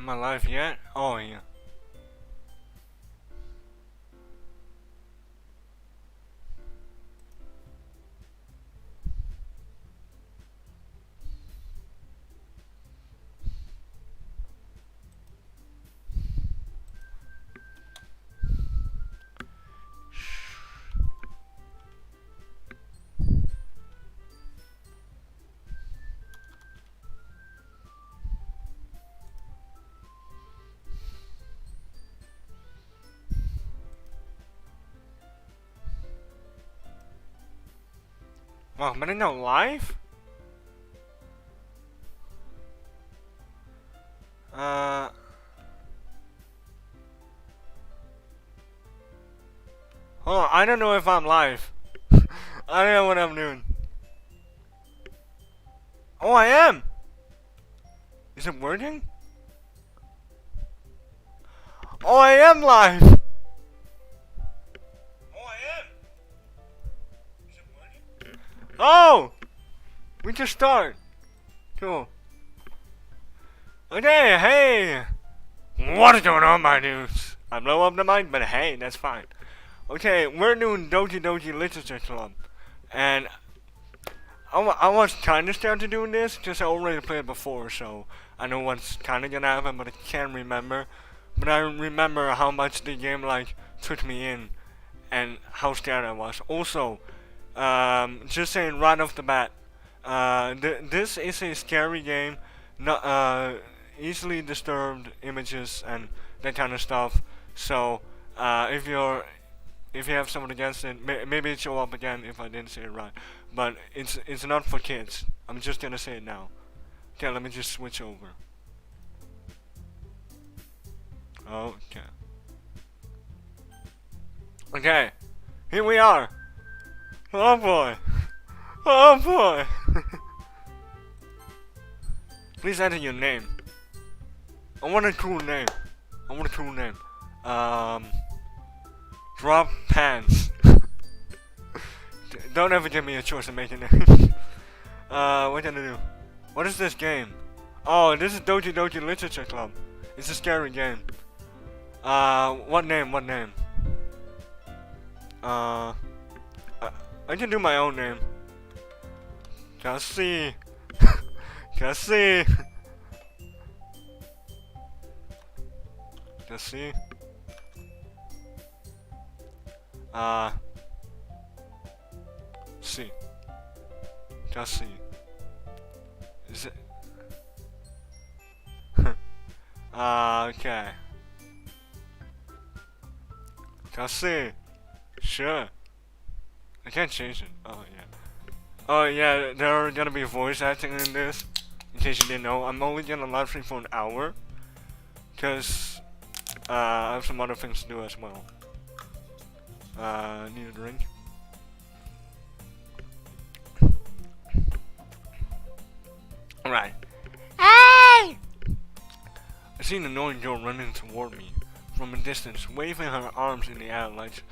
Am I live yet? Oh yeah. Wow, but not live? Uh. Hold on, I don't know if I'm live. I don't know what I'm doing. Oh, I am! Is it working? Oh, I am live! Oh, I am! Is it working? Oh! We just start. Cool. Okay, hey! What is going on, my dudes? I blow up the mic, but hey, that's fine. Okay, we're doing Doki Doki Literature Club. And I was kind of scared to doing this, because I already played before, so I know what's kind of gonna happen, but I can't remember. But I remember how much the game, like, took me in, and how scared I was. Also, just saying right off the bat, this is a scary game, not, easily disturbed images and that kind of stuff. So, if you have someone against it, maybe it show up again if I didn't say it right. But it's not for kids. I'm just gonna say it now. Okay, let me just switch over. Okay. Okay, here we are. Oh boy. Oh boy. Please enter your name. I want a cool name. I want a cool name. Drop pants. Don't ever give me a choice of making it. What can I do? What is this game? Oh, this is Doki Doki Literature Club. It's a scary game. What name? What name? I can do my own name. Cassie. Cassie. Cassie. See. Cassie. Is it? Okay. Cassie. Sure. I can't change it. Oh yeah. Oh yeah, there are gonna be voice acting in this. In case you didn't know, I'm only gonna live stream for an hour. Cause I have some other things to do as well. Need a drink. Alright. Hey! I see an annoying girl running toward me from a distance, waving her arms in the air like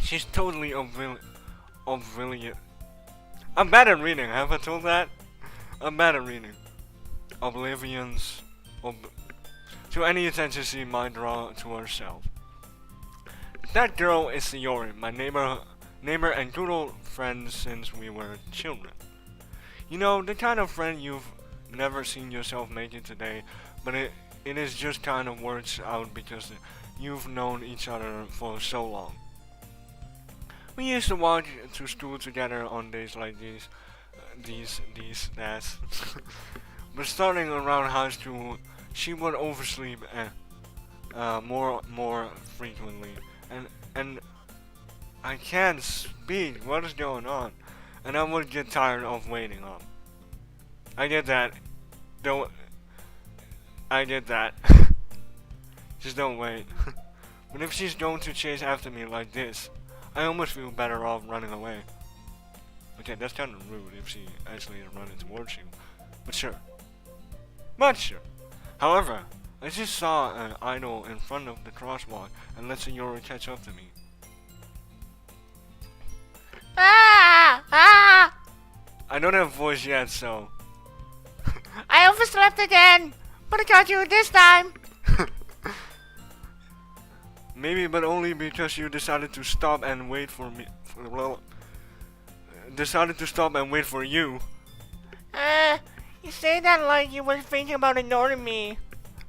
she's totally oblivious. I'm bad at reading, have I told that? I'm bad at reading. Oblivions. To any attention she might draw to herself. That girl is Sayori, my neighbor and good old friend since we were children. You know, the kind of friend you've never seen yourself making today, but it is just kind of works out because you've known each other for so long. We used to walk to school together on days like these. But starting around high school, she would oversleep more frequently, and I can't speak. What is going on? And I would get tired of waiting up. I get that. Don't. I get that. Just don't wait. But if she's going to chase after me like this, I almost feel better off running away. Okay, that's kind of rude if she actually is running towards you. But sure. However, I just saw an idol in front of the crosswalk and let Sayori catch up to me. I don't have a voice yet, so... I overslept again! But I got you this time. Maybe, but only because you decided to stop and wait for me. Decided to stop and wait for you. You say that like you were thinking about ignoring me.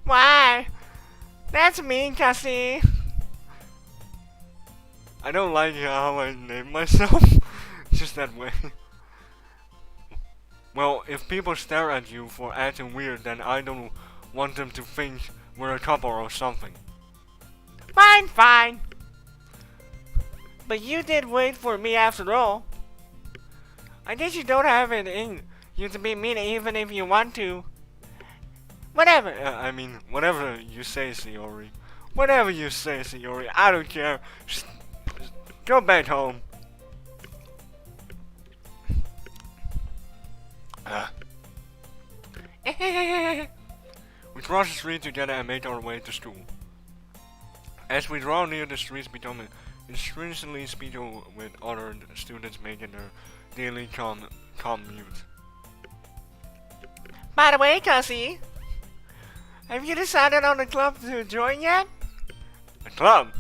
Why? That's mean, Cassie. I don't like how I name myself. Just that way. Well, if people stare at you for acting weird, then I don't want them to think we're a couple or something. Fine, fine. But you did wait for me after all. I guess you don't have it in you to be mean even if you want to. Whatever. I mean, whatever you say, Sayori. Whatever you say, Sayori. I don't care. Just go back home. We cross the street together and make our way to school. As we draw near, the streets become increasingly speedy with other students making their daily commute. By the way, Cassie, have you decided on a club to join yet? A club?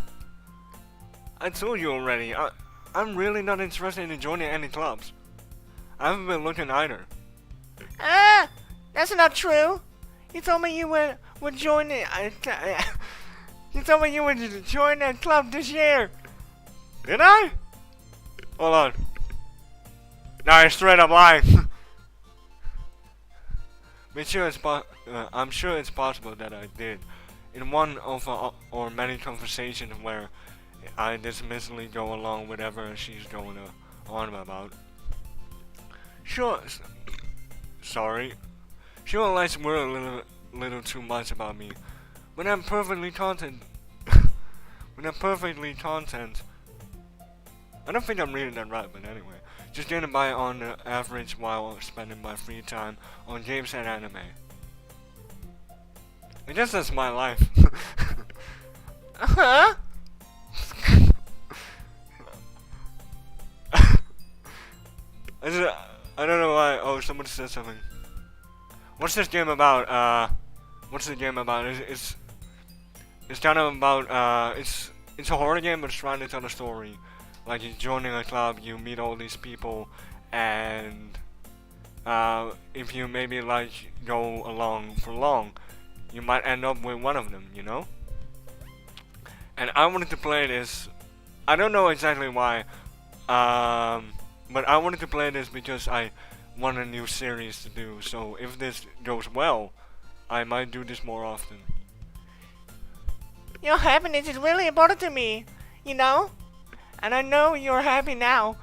I told you already. I'm really not interested in joining any clubs. I haven't been looking either. That's not true. You told me you would join it. You told me you would join a club this year. Did I? Hold on. No, you're straight up lying. I'm sure it's possible that I did. In one of our many conversations where I dismissively go along with whatever she's going on about. Sure. Sorry. She likes to worry a little too much about me. When I'm perfectly content. When I'm perfectly content. I don't think I'm reading that right, but anyway. Just getting by on the average while spending my free time on games and anime. I guess that's my life. Uh-huh. I don't know why. Oh, someone said something. What's this game about? What's the game about? It's kind of about it's a horror game, but it's trying to tell a story. Like you're joining a club, you meet all these people, and if you maybe like go along for long, you might end up with one of them, you know? And I wanted to play this. I don't know exactly why, but I wanted to play this because I want a new series to do. So if this goes well, I might do this more often. Your happiness is really important to me, you know? And I know you're happy now,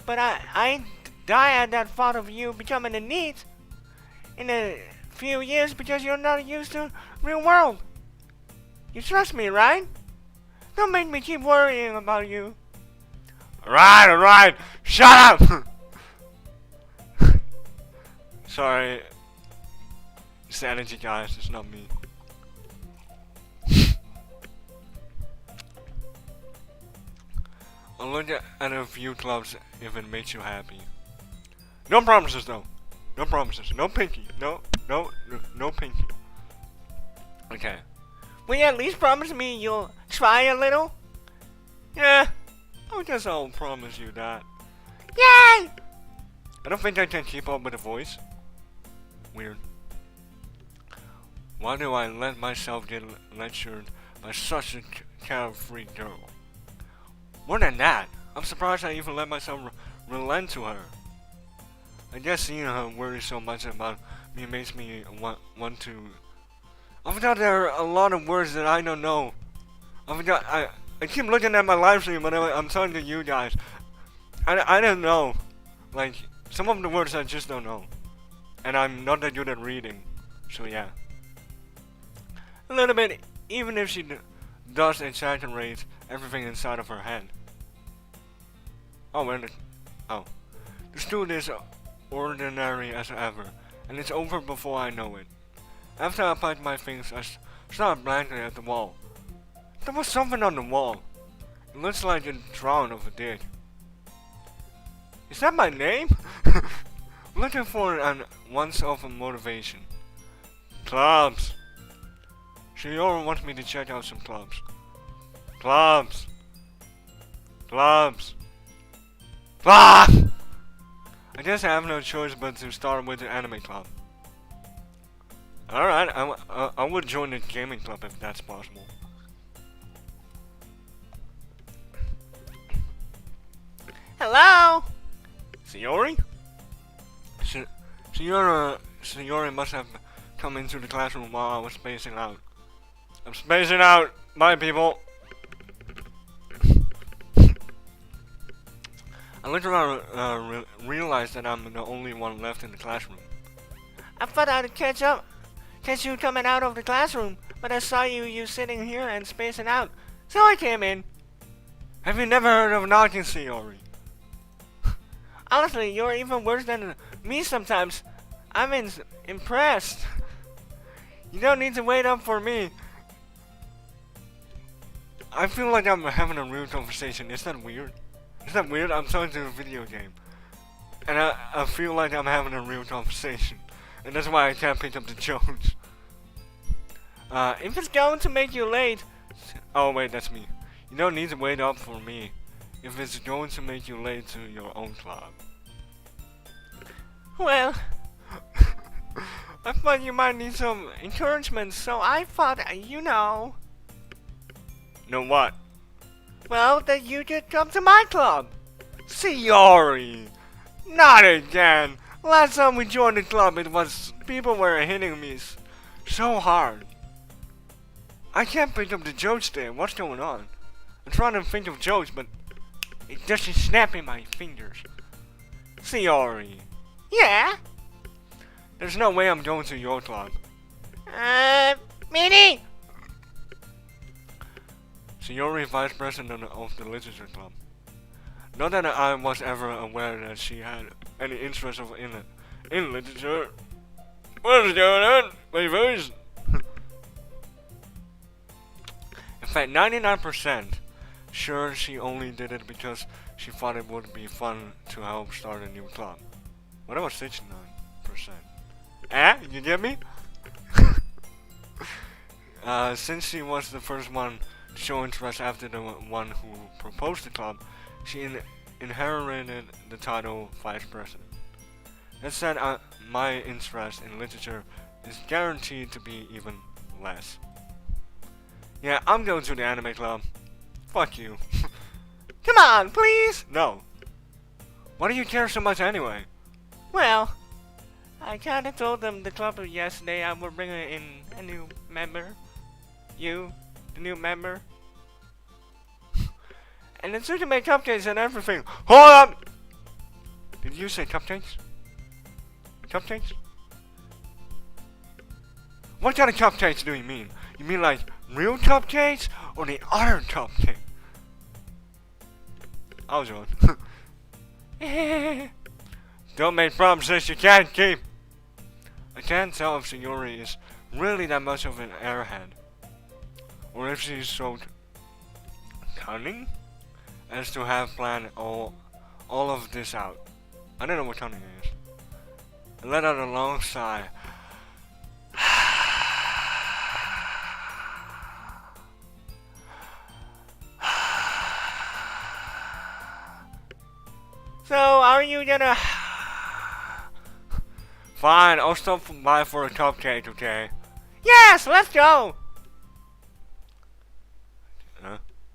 but I die at that thought of you becoming a NEET in a few years because you're not used to real world. You trust me, right? Don't make me keep worrying about you. Alright, shut up! Sorry. It's the energy, guys, it's not me. I'll look at a few clubs if it makes you happy. No promises though. No promises. No pinky. No pinky. Okay. Will you at least promise me you'll try a little? Yeah. I guess I'll promise you that. Yay! I don't think I can keep up with the voice. Weird. Why do I let myself get lectured by such a carefree girl? More than that, I'm surprised I even let myself relent to her. I guess seeing her worry so much about me makes me want to. I forgot there are a lot of words that I don't know. I keep looking at my live stream, but I'm talking to you guys. I don't know. Like, some of the words I just don't know. And I'm not that good at reading. So yeah. A little bit, even if she does exaggerate everything inside of her head. Oh, and oh. The school is ordinary as ever, and it's over before I know it. After I packed my things, I started blankly at the wall. There was something on the wall. It looks like a drawing of a dick. Is that my name? Looking for an once-off motivation. Clubs. Shiori wants me to check out some clubs. Clubs! Clubs! Ah! I guess I have no choice but to start with the anime club. Alright, I would join the gaming club if that's possible. Hello? Shiori? Shiori must have come into the classroom while I was spacing out. I'm spacing out! Bye, people! I looked around, realized that I'm the only one left in the classroom. I thought I'd catch you coming out of the classroom, but I saw you sitting here and spacing out, so I came in. Have you never heard of knocking, Shiori? Honestly, you're even worse than me sometimes. I'm impressed. You don't need to wait up for me. I feel like I'm having a real conversation. Is that weird? Is that weird? I'm talking to a video game. And I feel like I'm having a real conversation. And that's why I can't pick up the jokes. If it's going to make you late... Oh wait, that's me. You don't need to wait up for me if it's going to make you late to your own club. Well... I thought you might need some encouragement, so I thought, you know... Know what? Well, that you could come to my club. Shiori! Not again! Last time we joined the club, it was people were hitting me so hard. I can't pick up the jokes there. What's going on? I'm trying to think of jokes, but it doesn't snap in my fingers. Shiori. Yeah? There's no way I'm going to your club. Minnie! Shiori, vice president of the literature club. Not that I was ever aware that she had any interest in literature. What's going on, my voice? In fact, 99% sure she only did it because she thought it would be fun to help start a new club. What about 69%? You get me? Since she was the first one to show interest after the one who proposed the club, she inherited the title vice president. That said, my interest in literature is guaranteed to be even less. Yeah, I'm going to the anime club. Fuck you. Come on, please! No. Why do you care so much anyway? Well, I kinda told them the club yesterday I would bring in a new member. You, the new member. And it's to make cupcakes and everything. Hold up! Did you say cupcakes? Cupcakes? What kind of cupcakes do you mean? You mean like real cupcakes or the other cupcake? I was wrong. Don't make promises you can't keep. I can't tell if Shiori is really that much of an airhead, or if she's so cunning as to have planned all of this out. I don't know what cunning is. I let out a long sigh. So, are you gonna... Fine, I'll stop by for a cupcake, okay? Yes, let's go!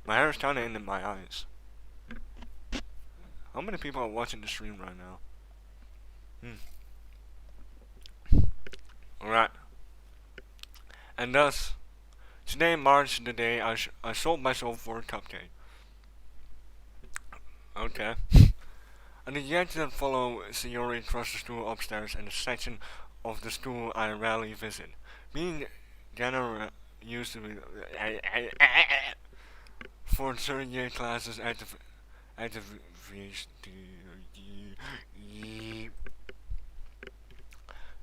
My hair is kinda in my eyes. How many people are watching the stream right now? Alright. And thus, today marks the day I sold myself for a cupcake. Okay. I did yet to follow Shiori across the school upstairs and the section of the school I rarely visit. Being Ghana used to be for third year classes at the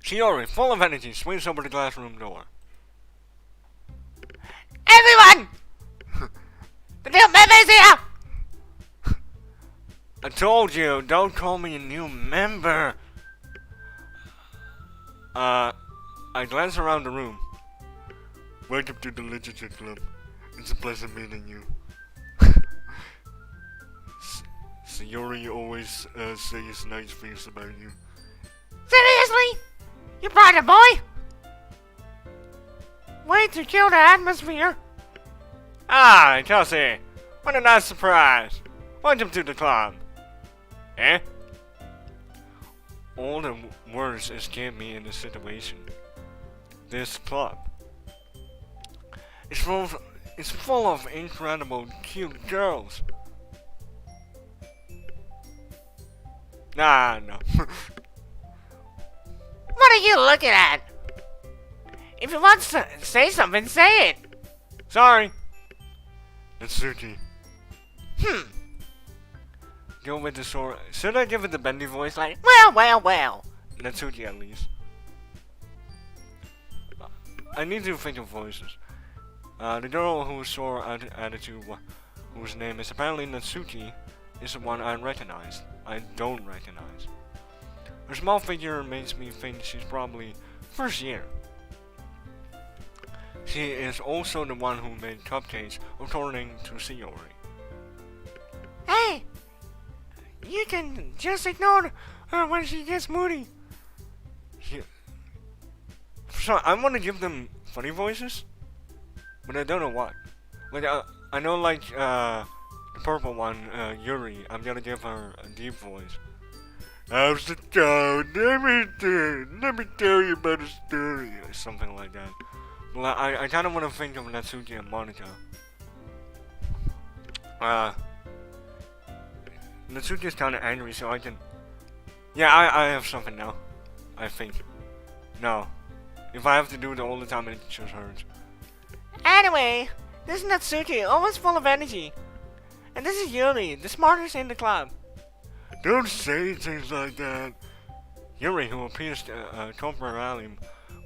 Shiori, full of energy, swings over the classroom door. Everyone! The new member's here! I told you, don't call me a new member. I glance around the room. Welcome to the Literature Club. It's a pleasure meeting you. Sayori always says nice things about you. Seriously? You brought a boy? Way to kill the atmosphere. Ah, Kelsey! What a nice surprise! Welcome to the club. Eh? All the words escape me in this situation. This club. It's full of incredible, cute girls. Nah, no. What are you looking at? If you want to say something, say it. Sorry. Natsuki. Go with the sword. Should I give it the bendy voice like, Well. Natsuki at least? I need to think of voices. The girl whose sore attitude, whose name is apparently Natsuki, is the one I don't recognize. Her small figure makes me think she's probably first year. She is also the one who made cupcakes, according to Sayori. Hey, you can just ignore her when she gets moody. So I want to give them funny voices, but I don't know what. Like I know like the purple one, Yuri. I'm gonna give her a deep voice. How's it going? Let me tell you about a story, or something like that. Well, I kind of want to think of Natsuki and Monica. Natsuki is kind of angry, so I can. Yeah, I have something now. I think. No. If I have to do it all the time, it just hurts. Anyway, this is Natsuki, always full of energy. And this is Yuri, the smartest in the club. Don't say things like that. Yuri, who appears temporarily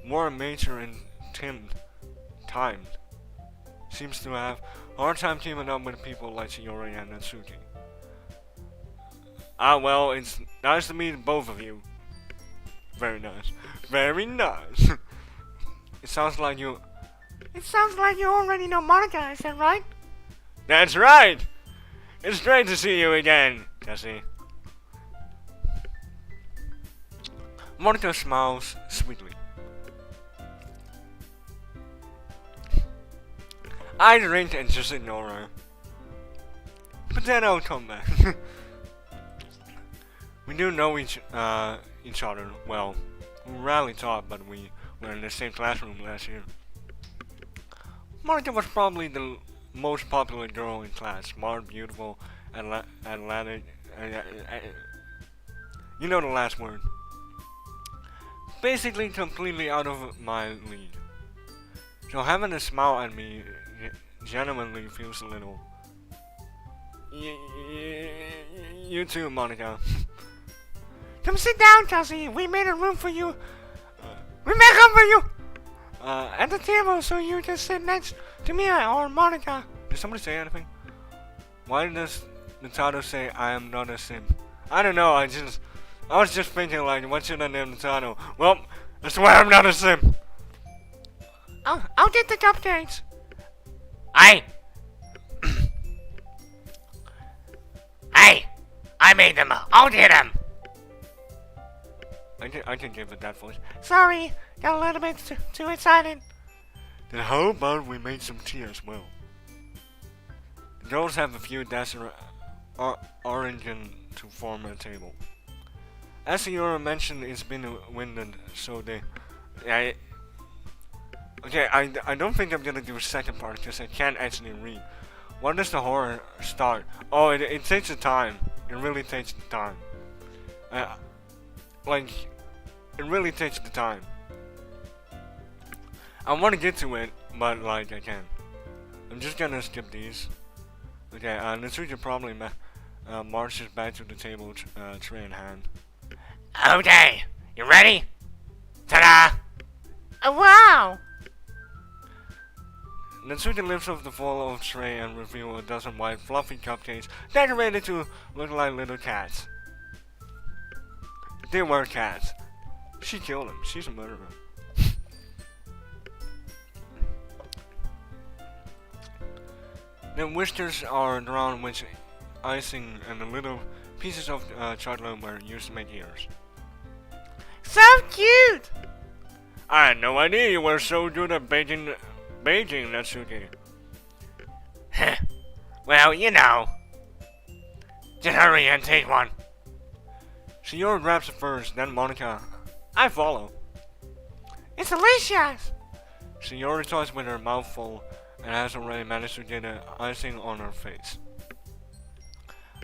more mature and timed, seems to have a hard time teaming up with people like Sayori and Natsuki. Ah, well, it's nice to meet both of you. Very nice. Very nice. It sounds like you already know Monica, is that right? That's right! It's great to see you again, Cassie. Monica smiles sweetly. I drink and just ignore her. But then I'll come back. We do know each other well. We rarely talk, but we were in the same classroom last year. Monica was probably the most popular girl in class. Smart, beautiful, athletic. You know the last word. Basically completely out of my league. So having a smile at me genuinely feels a little. You too, Monica. Come sit down, Kelsey. We made a room for you. We made room for you at the table so you can sit next to me or Monica. Did somebody say anything? Why does the title say I am not a simp? I don't know. I was just thinking like, what should I name the title? Well, I swear I'm not a simp. I'll get the cupcakes. Hey, I made them. I'll get them. I can give it that voice. Sorry, got a little bit too excited. Then how about we make some tea as well? The girls have a few desks arranged to form a table. As Sayori mentioned, it's been winded, so they. Okay, I don't think I'm gonna do a second part because I can't actually read. When does the horror start? Oh, it takes the time. It really takes the time. Like, it really takes the time. I want to get to it, but like I can't. I'm just gonna skip these. Okay, Natsuki probably marches back to the table, tray in hand. Okay, you ready? Ta-da! Wow! Natsuki lifts up the full of tray and reveals a dozen white fluffy cupcakes decorated to look like little cats. They were cats. She killed them. She's a murderer. The whiskers are drawn with icing and the little pieces of chocolate were used to make ears. So cute! I had no idea you were so good at baking, Natsuki. Heh. Well, you know. Just hurry and take one. Shiori grabs it first, then Monica. I follow. It's delicious! Shiori toys with her mouth full and has already managed to get the icing on her face.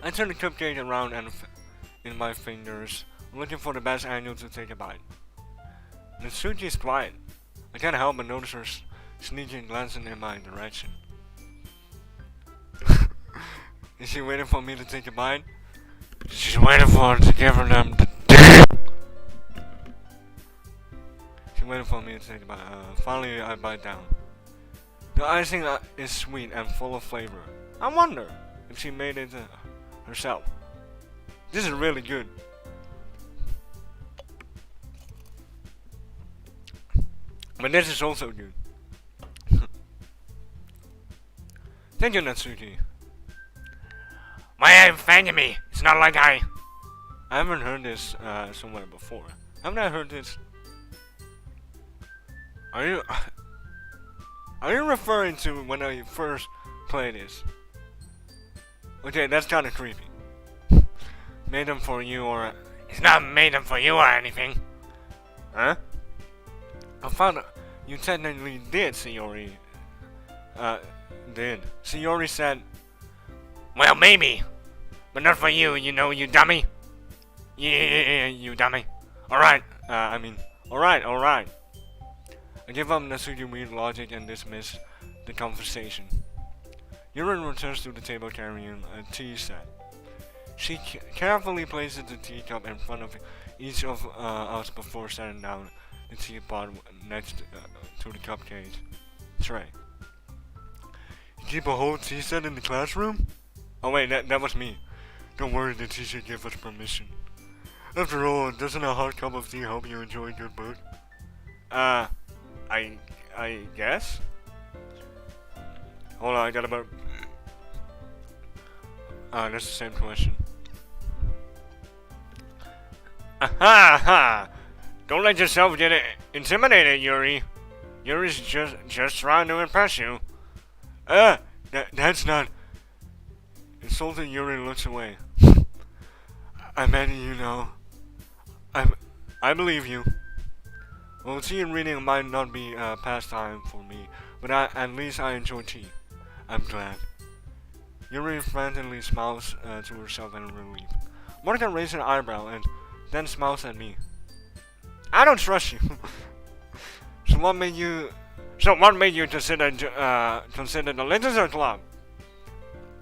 I turn the cupcake around and in my fingers, looking for the best angle to take a bite. Natsuki is quiet. I can't help but notice her sneaking glancing in my direction. Is she waiting for me to take a bite? She's waiting for her to give her them the dick. She's waiting for me to take a bite. Finally, I bite down. The icing is sweet and full of flavor. I wonder if she made it herself. This is really good. But this is also good. Thank you, Natsuki. Why are you thanking me? It's not like I haven't heard this somewhere before. Haven't I heard this? Are you referring to when I first played this? Okay, that's kind of creepy. Made them for you or... It's not made them for you or anything. Huh? I found you technically did, Shiori. Did. Shiori said... Well, maybe. But not for you, you know, you dummy. Yeah, you dummy. Alright, alright. I give up Natsuki's weird logic and dismiss the conversation. Yuri returns to the table carrying a tea set. She carefully places the teacup in front of each of us before setting down the teapot next to the cupcake tray. You keep a whole tea set in the classroom? Oh wait, that was me. Don't worry, the teacher gave us permission. After all, doesn't a hot cup of tea help you enjoy a good book? I guess? Hold on, I got about... that's the same question. Aha! Don't let yourself get intimidated, Yuri. Yuri's just trying to impress you. That's not... Insulted Yuri looks away. I meant you know. I believe you. Well, tea and reading might not be a pastime for me, but at least I enjoy tea. I'm glad. Yuri frantically smiles to herself in relief. Monica raises an eyebrow and then smiles at me. I don't trust you. So what made you consider the literature club?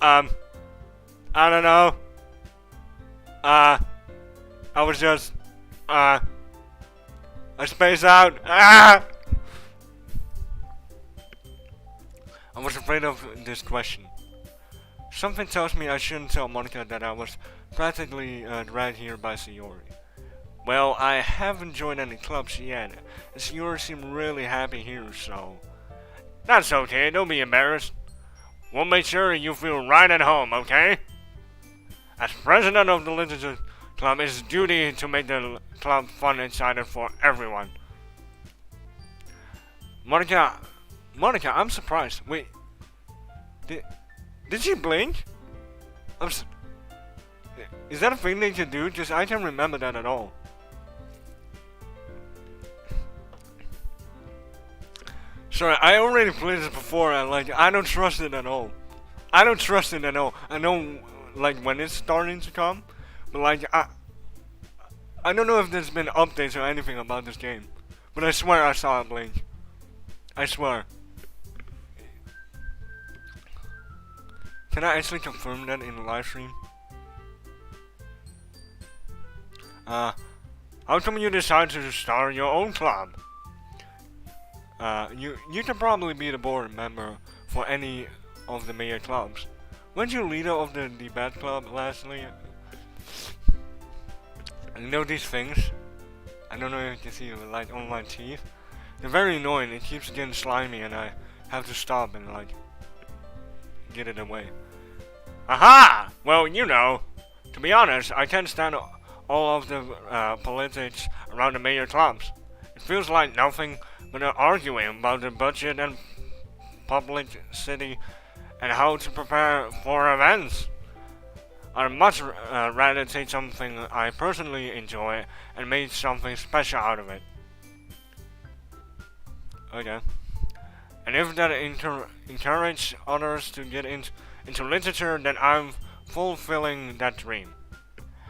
I don't know. I was just I spaced out. I was afraid of this question. Something tells me I shouldn't tell Monica that I was practically dragged here by Shiori. Well, I haven't joined any clubs yet, and Shiori seemed really happy here, so... That's okay, don't be embarrassed. We'll make sure you feel right at home, okay? As president of the Literature Club, it's duty to make the club fun and exciting for everyone. Monica, I'm surprised. Wait, did she blink? Is that a thing they can do? Just I can't remember that at all. Sorry, I already played this before and I don't trust it at all. I don't trust it at all. I know when it's starting to come, but I don't know if there's been updates or anything about this game. But I swear I saw it blink. I swear. Can I actually confirm that in the live stream? How come you decided to start your own club? You can probably be the board member for any of the major clubs. Weren't you leader of the debate club lastly? You know these things? I don't know if you can see on my teeth. They're very annoying. It keeps getting slimy and I have to stop and get it away. Aha! Well, you know, to be honest, I can't stand all of the politics around the major clubs. It feels like nothing but arguing about the budget and publicity and how to prepare for events. I'd much rather take something I personally enjoy and make something special out of it. Okay. And if that encourage others to get into literature, then I'm fulfilling that dream.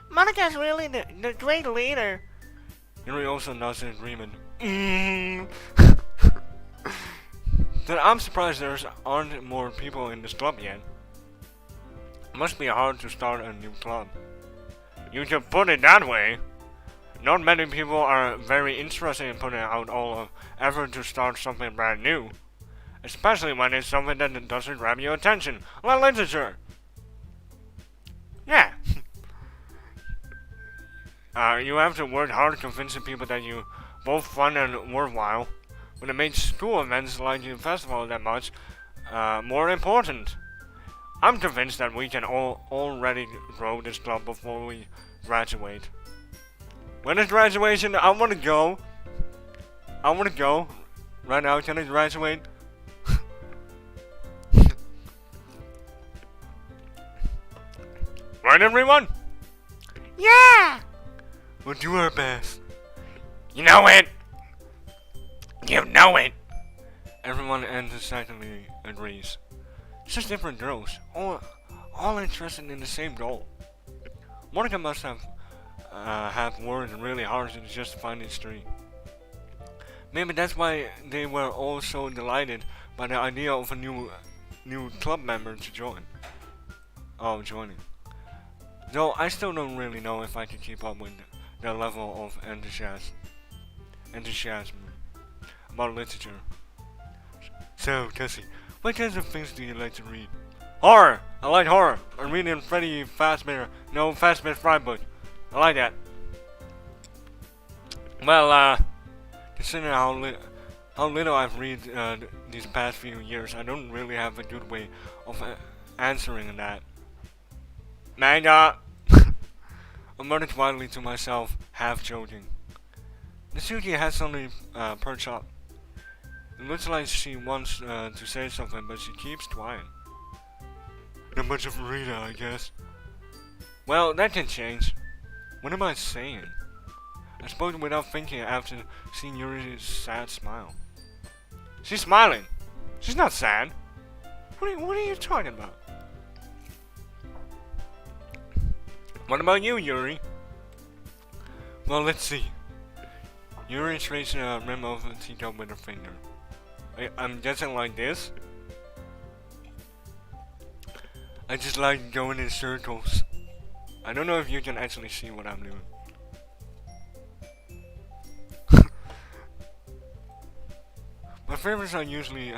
Monika's really the great leader. Yuri also nods in agreement. Then I'm surprised there aren't more people in this club yet. It must be hard to start a new club. You can put it that way. Not many people are very interested in putting out all of effort to start something brand new. Especially when it's something that doesn't grab your attention, like literature. Yeah. You have to work hard convincing people that you both fun and worthwhile. When it makes school events like the festival that much more important. I'm convinced that we can already grow this club before we graduate. When is graduation? I wanna go. Right now, can I graduate? Right, everyone? Yeah! We'll do our best. You know it. You know it. Everyone enthusiastically agrees. It's just different girls, all interested in the same goal. Monica must have worked really hard to just find this tree. Maybe that's why they were all so delighted by the idea of a new club member to joining. Though I still don't really know if I can keep up with their level of enthusiasm about literature. So, Cassie, what kinds of things do you like to read? Horror! I like horror. I'm reading Freddy Fazbear Fry book. I like that. Well, considering how little I've read these past few years, I don't really have a good way of answering that. Manga! I muttered quietly to myself, half joking. Nasuki has suddenly perched up. It looks like she wants to say something, but she keeps quiet. Not much of a reader, I guess. Well, that can change. What am I saying? I spoke without thinking after seeing Yuri's sad smile. She's smiling. She's not sad. What are you talking about? What about you, Yuri? Well, let's see. Yuri traced a rim of a teacup with her finger. I'm guessing like this? I just like going in circles. I don't know if you can actually see what I'm doing. My favorites are usually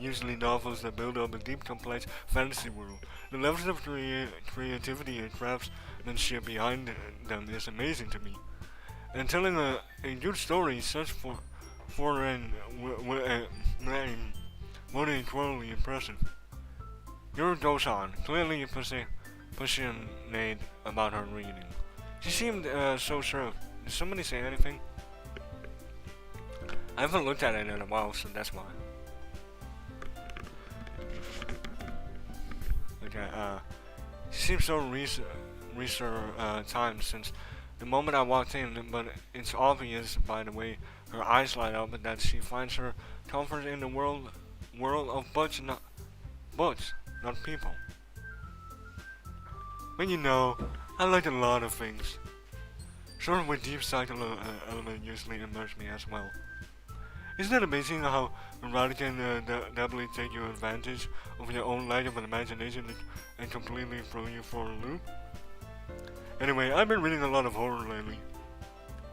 usually novels that build up a deep, complex fantasy world. The levels of creativity and craftsmanship behind them is amazing to me. And telling a good story such foreign what equally impressive. Yuri goes on, clearly passionate about her reading. She seemed so sure. Did somebody say anything? I haven't looked at it in a while, so that's why. Okay, she seems so time since the moment I walked in, but it's obvious by the way her eyes light up that she finds her comfort in the world of books, not people. But you know, I like a lot of things. Sort with deep psychological element usually immerse me as well. Isn't it amazing how erotic can doubly take you advantage of your own lack of an imagination and completely throw you for a loop? Anyway, I've been reading a lot of horror lately.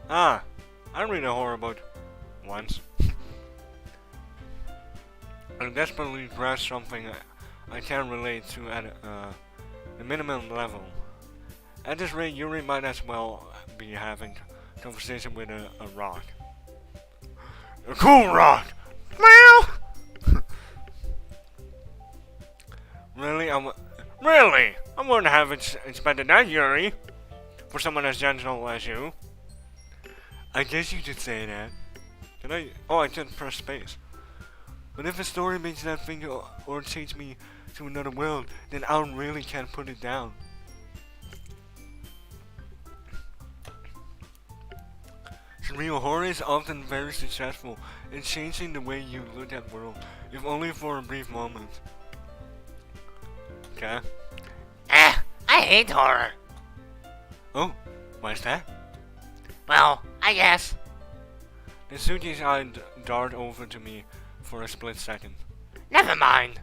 I read a horror book once. I desperately grasp something I can relate to at the minimum level. At this rate, Yuri might as well be having conversation with a rock. A cool rock! Meow! Really? Really? I wouldn't have expected that, Yuri. For someone as gentle as you. I guess you could say that. Did I? Oh, I didn't press space. But if a story makes that thing or takes me to another world, then I really can't put it down. Surreal horror is often very successful in changing the way you look at the world, if only for a brief moment. Okay. I hate horror. Oh, why's that? Well, I guess. Natsuki's eye darted over to me for a split second. Never mind.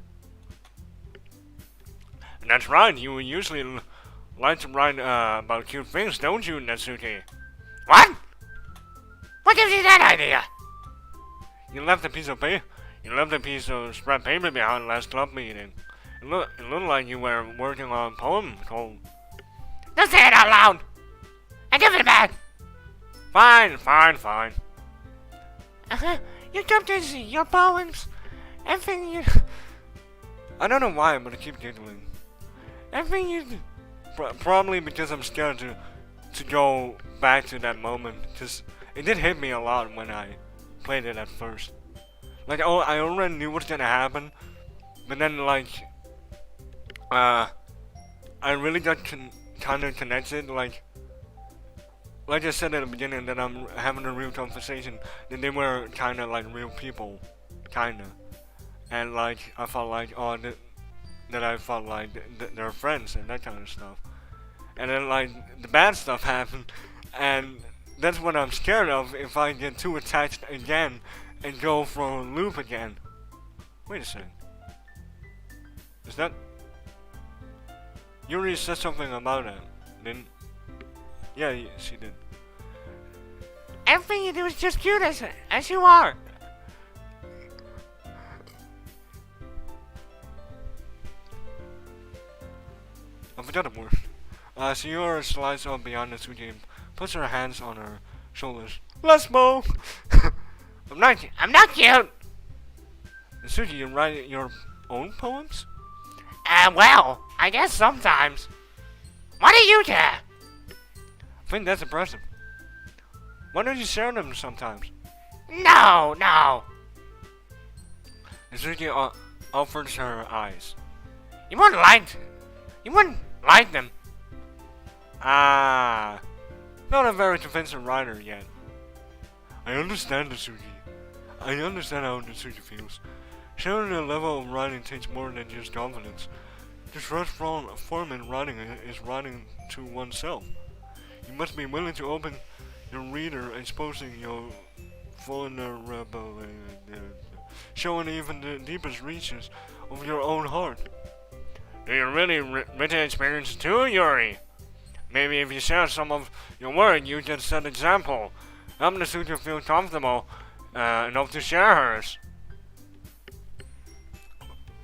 That's right, you usually like to write about cute things, don't you, Natsuki? What? What gives you that idea? You left a piece of spread paper behind last club meeting. It looked like you were working on a poem called... Don't say it out loud! And give it back! Fine. You kept your poems. Everything you... I don't know why, but I keep giggling. Everything you... Probably because I'm scared to go back to that moment, because it did hit me a lot when I played it at first. Like, oh, I already knew what's gonna happen, but then, like, I really got kind of connected, like I said at the beginning, that I'm having a real conversation, that they were kind of like real people, kind of, and like, I felt like, oh, that I felt like they're friends and that kind of stuff. And then like the bad stuff happened, and that's what I'm scared of if I get too attached again and go for a loop again. Wait a second. Is that... Yuri said something about that, didn't... Yeah, she did. Everything you do is just cute as you are. I forgot a word. Sayori slides up beyond Natsuki and puts her hands on her shoulders. Let's move! I'm not cute. Natsuki, you write your own poems? Well, I guess sometimes. Why do you care? I think that's impressive. Why don't you share them sometimes? No. Natsuki offers her eyes. You wouldn't like them. Ah, not a very convincing writer yet. I understand Natsuki. I understand how Natsuki feels. Sharing a level of writing takes more than just confidence. The first form in writing is writing to oneself. You must be willing to open your reader, exposing your vulnerability, showing even the deepest reaches of your own heart. Do you really written experience too, Yuri? Maybe if you share some of your work, you can set example. Help Natsuki feel comfortable enough to share hers.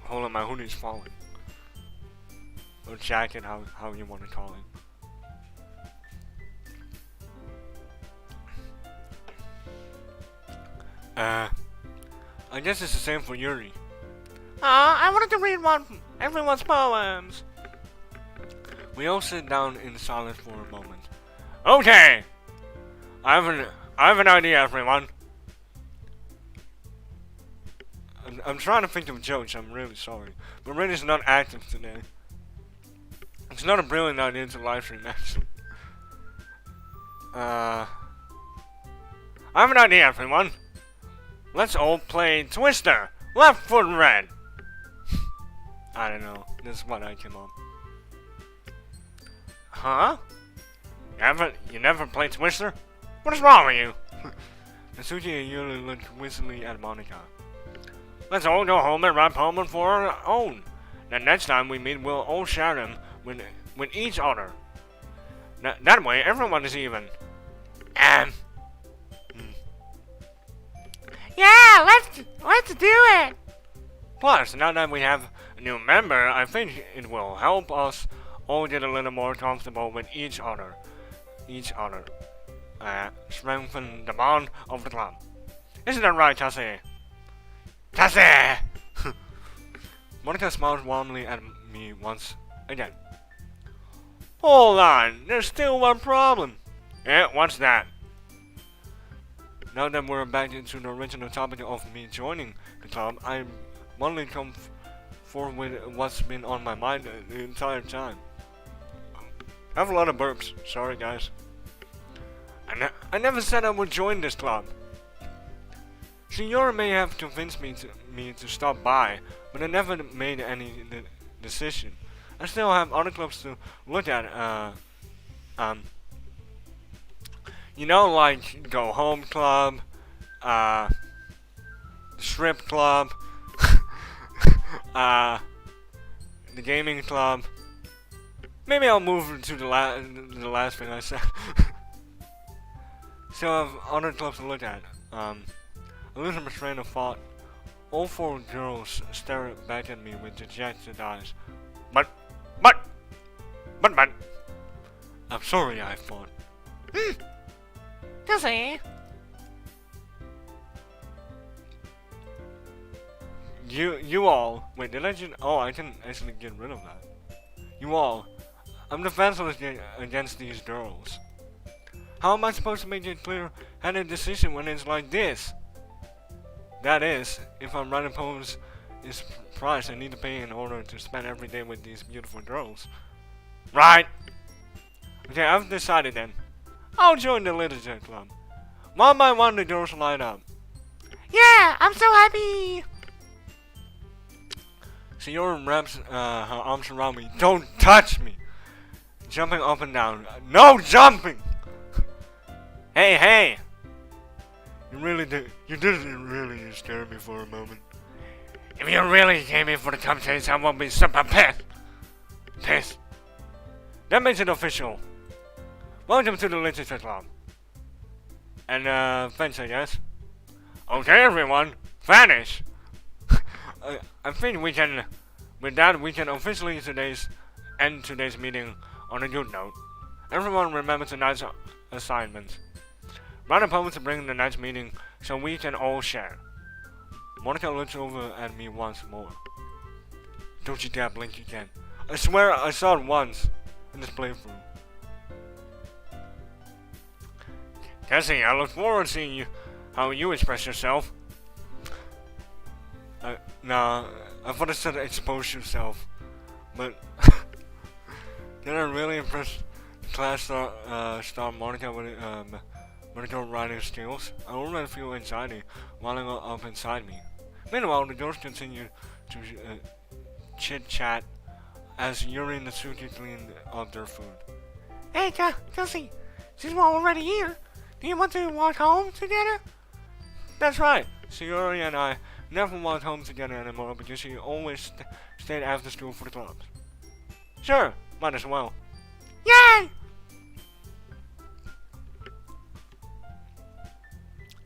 Hold on, my hoodie's falling. Or jacket, how you want to call it. I guess it's the same for Yuri. I wanted to read everyone's poems. We all sit down in silence for a moment. Okay! I have an idea, everyone. I'm trying to think of jokes, I'm really sorry. But Reddit's not active today. It's not a brilliant idea to live stream, actually. I have an idea, everyone. Let's all play Twister. Left foot red. I don't know. This is what I came up. Huh? You never played Twister? What is wrong with you? Natsuki and Yuri look wistfully at Monica. Let's all go home and write poems for our own. Then next time we meet, we'll all share them with each other. That way, everyone is even. Yeah, let's do it. Plus, now that we have a new member, I think it will help us all get a little more comfortable with each other. Strengthen the bond of the club. Isn't that right, Cassie? Cassie! Monica smiles warmly at me once again. Hold on, there's still one problem. Yeah, what's that? Now that we're back into the original topic of me joining the club, I'm wanting to come forward with what's been on my mind the entire time. I have a lot of burps, sorry guys. I never said I would join this club. Children may have convinced me to stop by, but I never made any decision. I still have other clubs to look at, you know, like Go Home Club, Strip Club, the Gaming Club. Maybe I'll move to the last thing I said. So I have other clubs to look at. I lose my train of thought. All four girls stare back at me with dejected eyes. But. I'm sorry, I thought. Doesn't You all. Wait, did I just? Oh, I can actually get rid of that. You all. I'm defenseless against these girls. How am I supposed to make a clear-headed decision when it's like this? That is, if I'm writing poems is price I need to pay in order to spend every day with these beautiful girls. Right. Okay, I've decided then. I'll join the literature club. One by one the girls line up. Yeah, I'm so happy. Children wraps her arms around me. Don't touch me! Jumping up and down. No jumping! Hey! You didn't really scare me for a moment. If you really came in for the competition, I won't be super pissed. That makes it official. Welcome to the literature club. And thanks I guess. Okay, everyone, vanish. I think we can, with that we can officially end today's meeting on a good note. Everyone remember tonight's assignment. Write a poem to bring the night's meeting so we can all share. Monica looks over at me once more. Don't you dare blink again. I swear I saw it once in this playthrough. Cassie, I look forward to seeing how you express yourself. Nah, I thought I said expose yourself. But can I really impress class star Monica with medical writing skills? I already feel anxiety welling up inside me. Meanwhile, the girls continue to chit-chat as Yuri and Natsuki clean up their food. Hey, Kelsey, since we're already here, do you want to walk home together? That's right. Sayori and I never walked home together anymore because she always stayed after school for the clubs. Sure, might as well. Yay!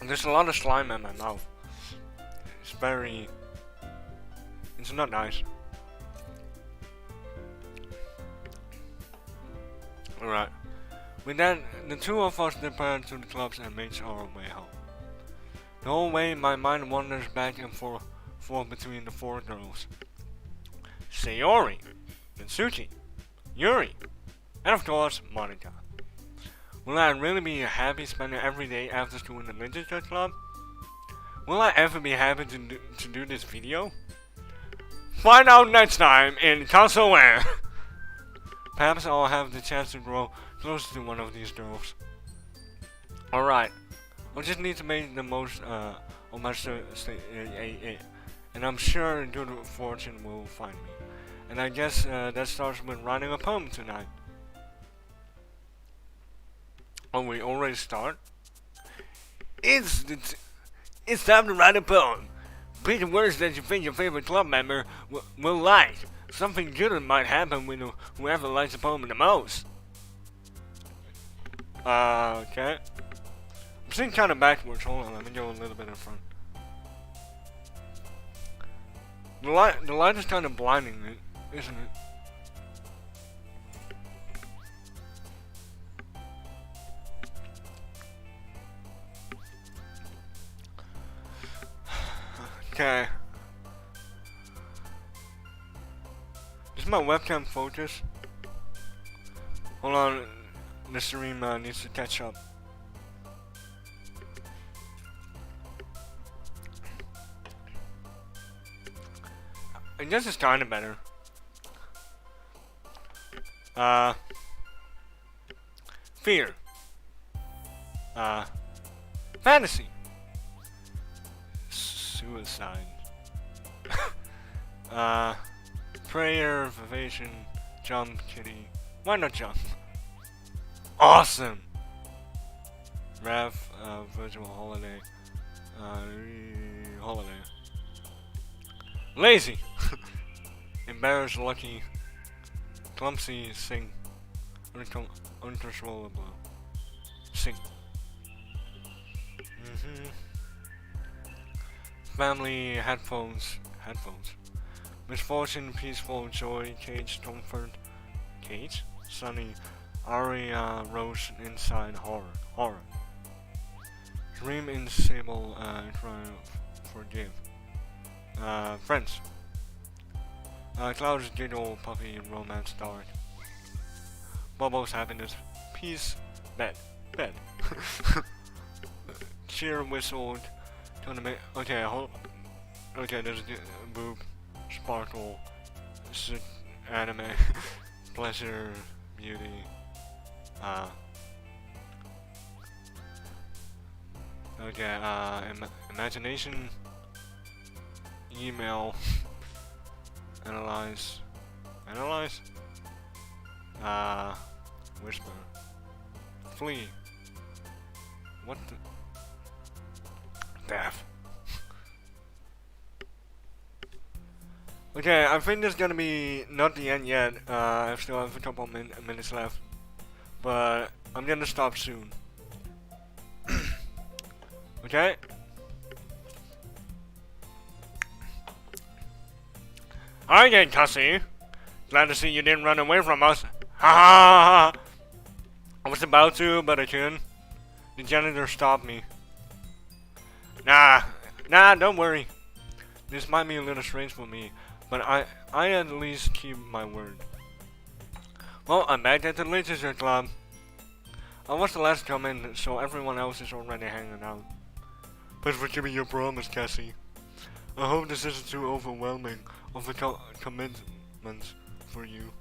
There's a lot of slime in my mouth. It's not nice. Alright. With that, the two of us departed to the clubs and made our way home. The whole way, my mind wanders back and forth between the four girls. Sayori, Mitsuki, Yuri, and of course, Monica. Will I really be happy spending every day after school in the literature club? Will I ever be happy to do this video? Find out next time in Castle Air. Perhaps I'll have the chance to grow closer to one of these girls. Alright, I just need to make the most of my and I'm sure good fortune will find me. And I guess that starts with writing a poem tonight. Oh, we already start? It's time to write a poem. Pick the words that you think your favorite club member will like. Something good might happen with whoever likes the poem the most. Okay. I'm sitting kind of backwards. Hold on, let me go a little bit in front. The light is kind of blinding, isn't it? my webcam focus? Hold on, the stream needs to catch up. I guess it's kinda better. Fear. Fantasy. Suicide. Prayer, vivacious, jump, kitty. Why not jump? Awesome! Rev, virtual holiday. Holiday. Lazy! Embarrassed, lucky. Clumsy, sing. Uncontrollable. Sing. Family, headphones. Misfortune, peaceful, joy, cage, comfort. Cage? Sunny. Aria, rose, inside, horror. Dream, insable, triumph, forgive. Friends. Clouds, giggle, puffy, romance, dark. Bubbles, happiness, peace, bed. Cheer, whistled, tournament. Okay, hold. Okay, there's boob, sparkle, anime, pleasure, beauty. Okay, imagination, email, analyze, whisper, flee, what the, death. Okay, I think this is gonna be not the end yet, I still have a couple minutes left, but I'm gonna stop soon. Okay? Hi again, Cassie. Glad to see you didn't run away from us. Ha ha ha! I was about to, but I couldn't. The janitor stopped me. Nah, don't worry. This might be a little strange for me, but I at least keep my word. Well, I'm back at the literature club. I was the last to come in, so everyone else is already hanging out. Please forgive me your promise, Cassie. I hope this isn't too overwhelming of a commitment for you.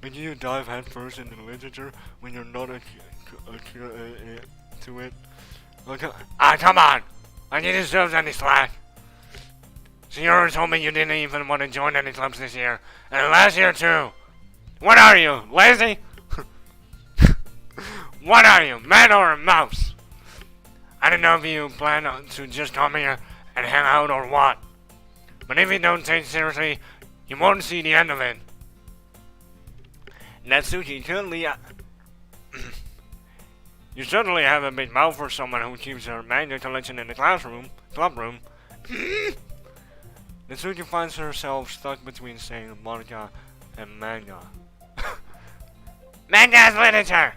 Making you dive headfirst into literature when you're not to it. Okay. Come on! I didn't deserve any slack. Sierra told me you didn't even want to join any clubs this year, and last year too. What are you, lazy? What are you, man or a mouse? I don't know if you plan to just come here and hang out or what. But if you don't take it seriously, you won't see the end of it. Natsuki, currently, you certainly have a big mouth for someone who keeps her manga collection in the club room. Natsuki finds herself stuck between saying manga and manga. Manga's literature!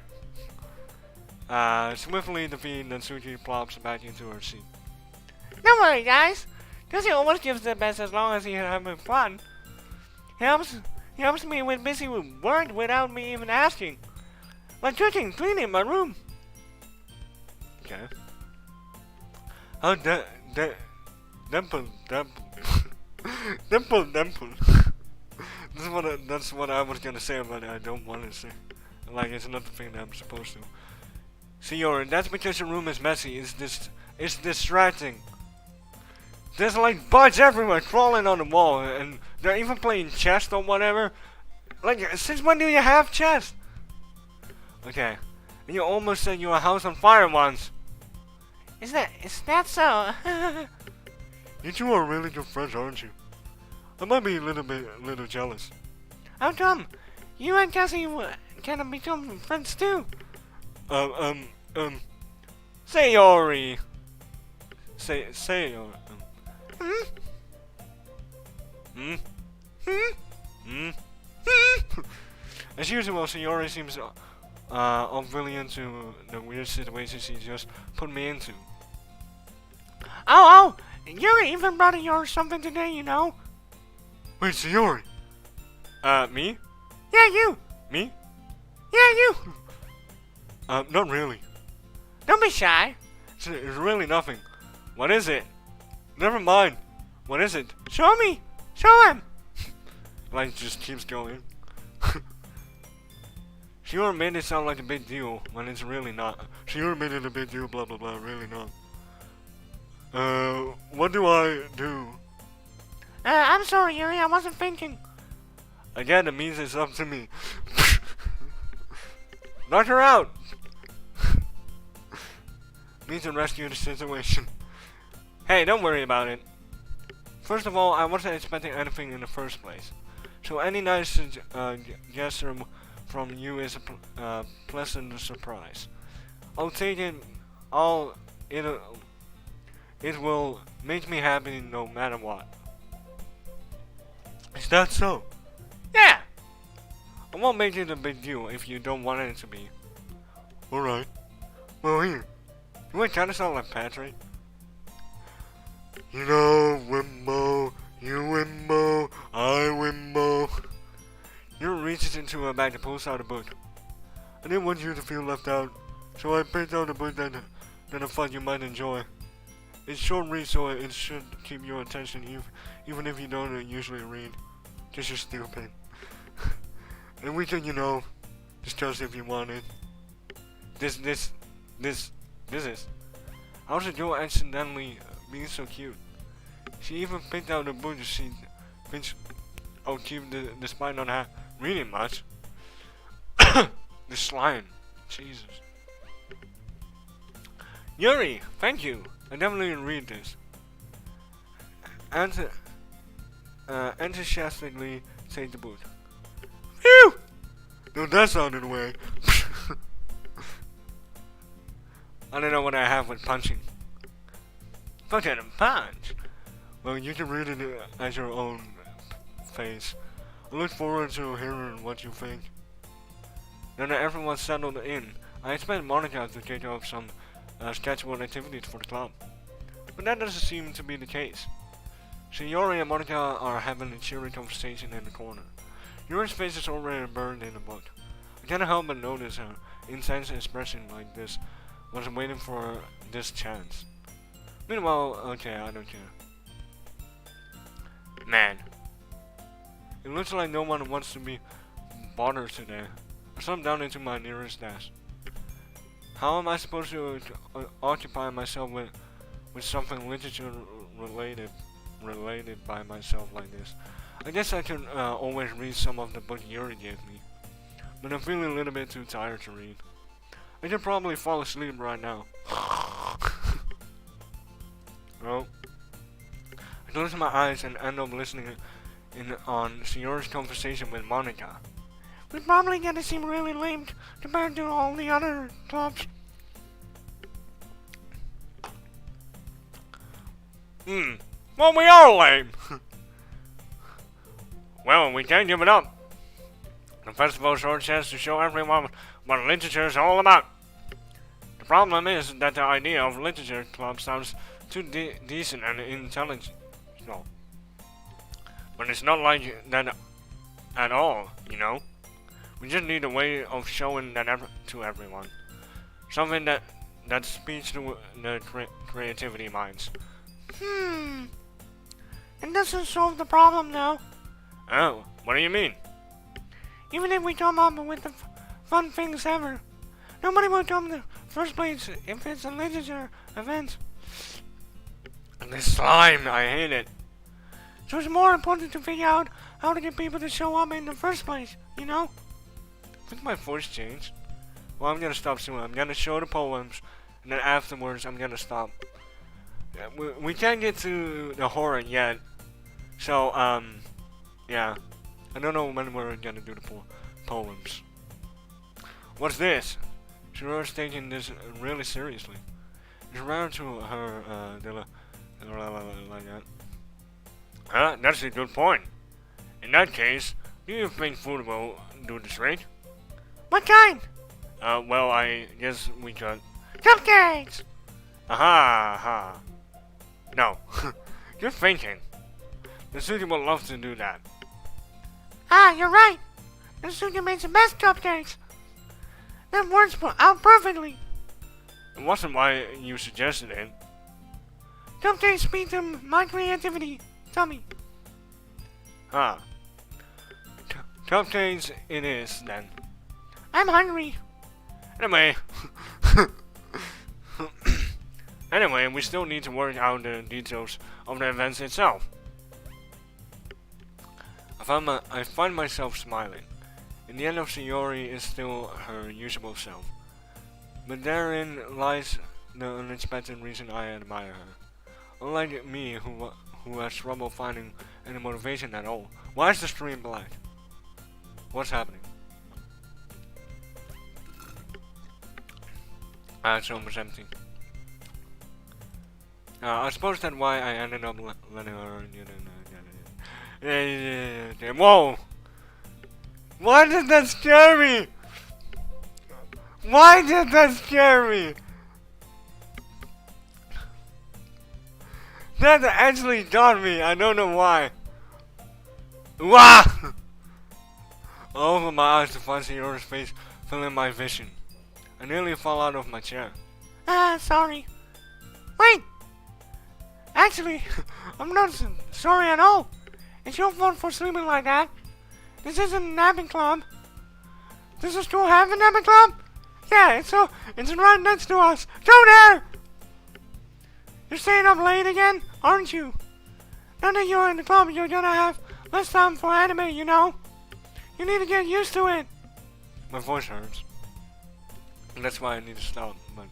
Swiftly defeated, Natsuki plops back into her seat. Don't worry, guys. Cassie always gives the best as long as he's having fun. He helps me with busy work without me even asking. Like cooking, cleaning my room. Okay. Oh, dimple. That's what I was gonna say, but I don't want to say. Like, it's not the thing that I'm supposed to. Sierra, that's because your room is messy. It's distracting. There's like bugs everywhere crawling on the wall, and they're even playing chess or whatever. Like, since when do you have chess? Okay, and you almost set your house on fire once. Is that so? You two are really good friends, aren't you? I might be a little jealous. How come? You and Cassie can become friends too. Sayori. Sayori. As usual, Sayori seems oblivious to the weird situation she just put me into. Oh, you even brought your something today, you know? Wait, Sayori. Me? Yeah, you. Me? Yeah, you. Not really. Don't be shy. It's really nothing. What is it? Never mind. What is it? Show me. Show him. Like, just keeps going. Sure made it sound like a big deal when it's really not. Sure made it a big deal, blah blah blah, really not. What do I do? I'm sorry, Yuri. I wasn't thinking. Again, it means it's up to me. Knock her out! Need to rescue the situation. Hey, don't worry about it. First of all, I wasn't expecting anything in the first place. So any nice gesture from you is a pleasant surprise. I'll take it all. It will make me happy no matter what. Is that so? Yeah. I won't make it a big deal if you don't want it to be. Alright. Well, here. You ain't kinda sound like Patrick. You know, Wimbo, you Wimbo, I Wimbo. You reaches into her bag and pulls out a book. I didn't want you to feel left out, so I picked out a book that I thought you might enjoy. It's short read, so it should keep your attention even if you don't usually read. Cause you're stupid. And we can, you know, discuss if you want it. This is. How did you accidentally being so cute? She even picked out a book she thinks oh cute despite not reading much. The slime. Jesus. Yuri, thank you. I definitely read this. Enthusiastically take the book. Phew! No, that sounded weird. I don't know what I have with punching. Fucking punch! Well, you can read it at your own pace. I look forward to hearing what you think. Now that everyone's settled in, I expect Monica to kick off some scheduled activities for the club. But that doesn't seem to be the case. Yuri and Monica are having a cheery conversation in the corner. Yuri's face is already burned in the book. I can't help but notice her intense expression like this was waiting for this chance. Meanwhile, okay, I don't care. Man. It looks like no one wants to be bothered today. I slipped down into my nearest desk. How am I supposed to occupy myself with something literature related by myself like this? I guess I can always read some of the book Yuri gave me, but I'm feeling a little bit too tired to read. I could probably fall asleep right now. Well, I close my eyes and end up listening on Yuri's conversation with Monica. We're probably gonna seem really lame compared to all the other clubs. Well, we are lame. Well, we can't give it up. The festival is our chance to show everyone what literature is all about. The problem is that the idea of literature club sounds too decent and intelligent. No. But it's not like that at all, you know? We just need a way of showing that to everyone. Something that speaks to the creativity minds. It doesn't solve the problem, though. Oh, what do you mean? Even if we come up with the fun things ever, nobody will come to the first place if it's a literature event. This slime, I hate it. So it's more important to figure out how to get people to show up in the first place, you know? I think my voice changed. Well, I'm gonna stop soon. I'm gonna show the poems, and then afterwards I'm gonna stop. We can't get to the horror yet, so yeah. I don't know when we're gonna do the poems. What's this? Shiro's taking this really seriously. It's around to her like that. That's a good point. In that case, do you think food will do the trick? What kind? Well, I guess we could. Cupcakes! Aha! No. You're thinking. The city would love to do that. Ah, you're right. Nasuka makes the best cupcakes. That works out perfectly. It wasn't why you suggested it. Cupcakes speak to my creativity. Tell me. Huh. Cupcakes it is, then. I'm hungry. Anyway. Anyway, we still need to work out the details of the events itself. I find myself smiling. In the end of Shiori is still her usual self. But therein lies the unexpected reason I admire her. Unlike me, who has trouble finding any motivation at all. Why is the stream black? What's happening? It's almost empty. I suppose that's why I ended up letting her. Whoa! Why did that scare me? Why did that scare me? That actually got me. I don't know why. Wah! I opened my eyes to find Signori's face filling my vision. I nearly fell out of my chair. Sorry. Wait! Actually, I'm not sorry at all. It's your fault for sleeping like that. This isn't a napping club. Does the school have a napping club? Yeah, it's right next to us. Go there! You're staying up late again, aren't you? Now that you're in the club, you're gonna have less time for anime, you know? You need to get used to it. My voice hurts. And that's why I need to stop. But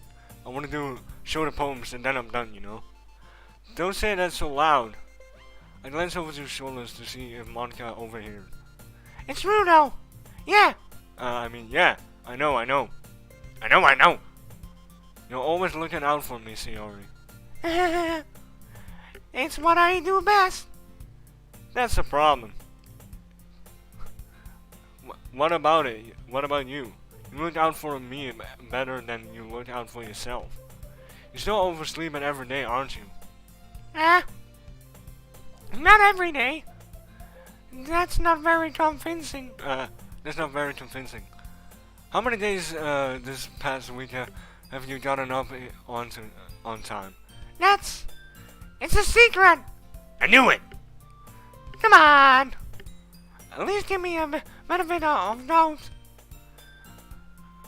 I want to do shorter poems and then I'm done, you know? Don't say that so loud. I glance over to his shoulders to see if Monica overheard. It's true though. Yeah. Yeah. I know. You're always looking out for me, Shiori. It's what I do best. That's the problem. What about it? What about you? You look out for me better than you look out for yourself. You're still oversleeping every day, aren't you? Not every day. That's not very convincing. That's not very convincing. How many days this past week have you gotten up on time? It's a secret. I knew it! Come on. At least give me a benefit of doubt.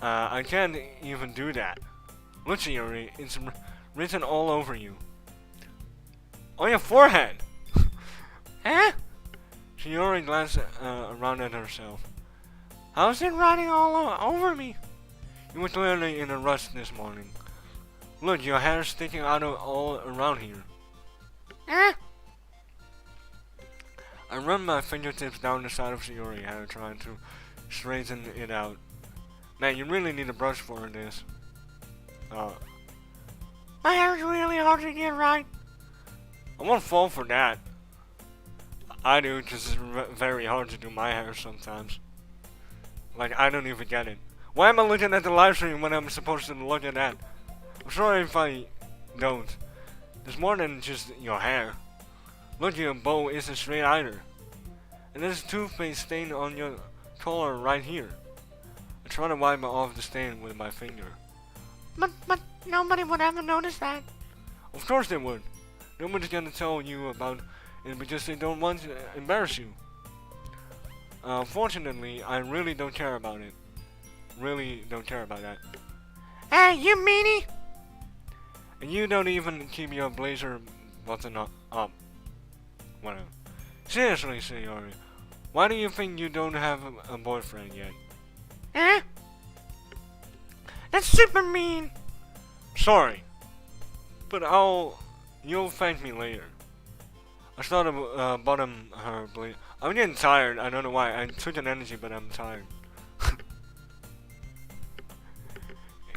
I can't even do that. Look, Shiori, it's written all over you. On your forehead! Huh? Shiori glanced around at herself. How's it writing all over me? You were clearly in a rush this morning. Look, your hair's sticking out all around here. Huh? I run my fingertips down the side of Shiori's hair trying to straighten it out. Man, you really need a brush for this. My hair is really hard to get right. I won't fall for that. I do, because it's very hard to do my hair sometimes. Like, I don't even get it. Why am I looking at the live stream when I'm supposed to look at that? I'm sorry if I don't. There's more than just your hair. Look, your bow isn't straight either. And there's a toothpaste stain on your collar right here. I try to wipe off the stain with my finger. But nobody would ever notice that. Of course they would. Nobody's gonna tell you about it because they don't want to embarrass you. Fortunately, I really don't care about it. Really don't care about that. Hey, you meanie! And you don't even keep your blazer button up. Whatever. Seriously, Sayori, why do you think you don't have a boyfriend yet? Huh? That's super mean. Sorry, but you'll thank me later. I started bottom her blazer. I'm getting tired. I don't know why. I took an energy, but I'm tired.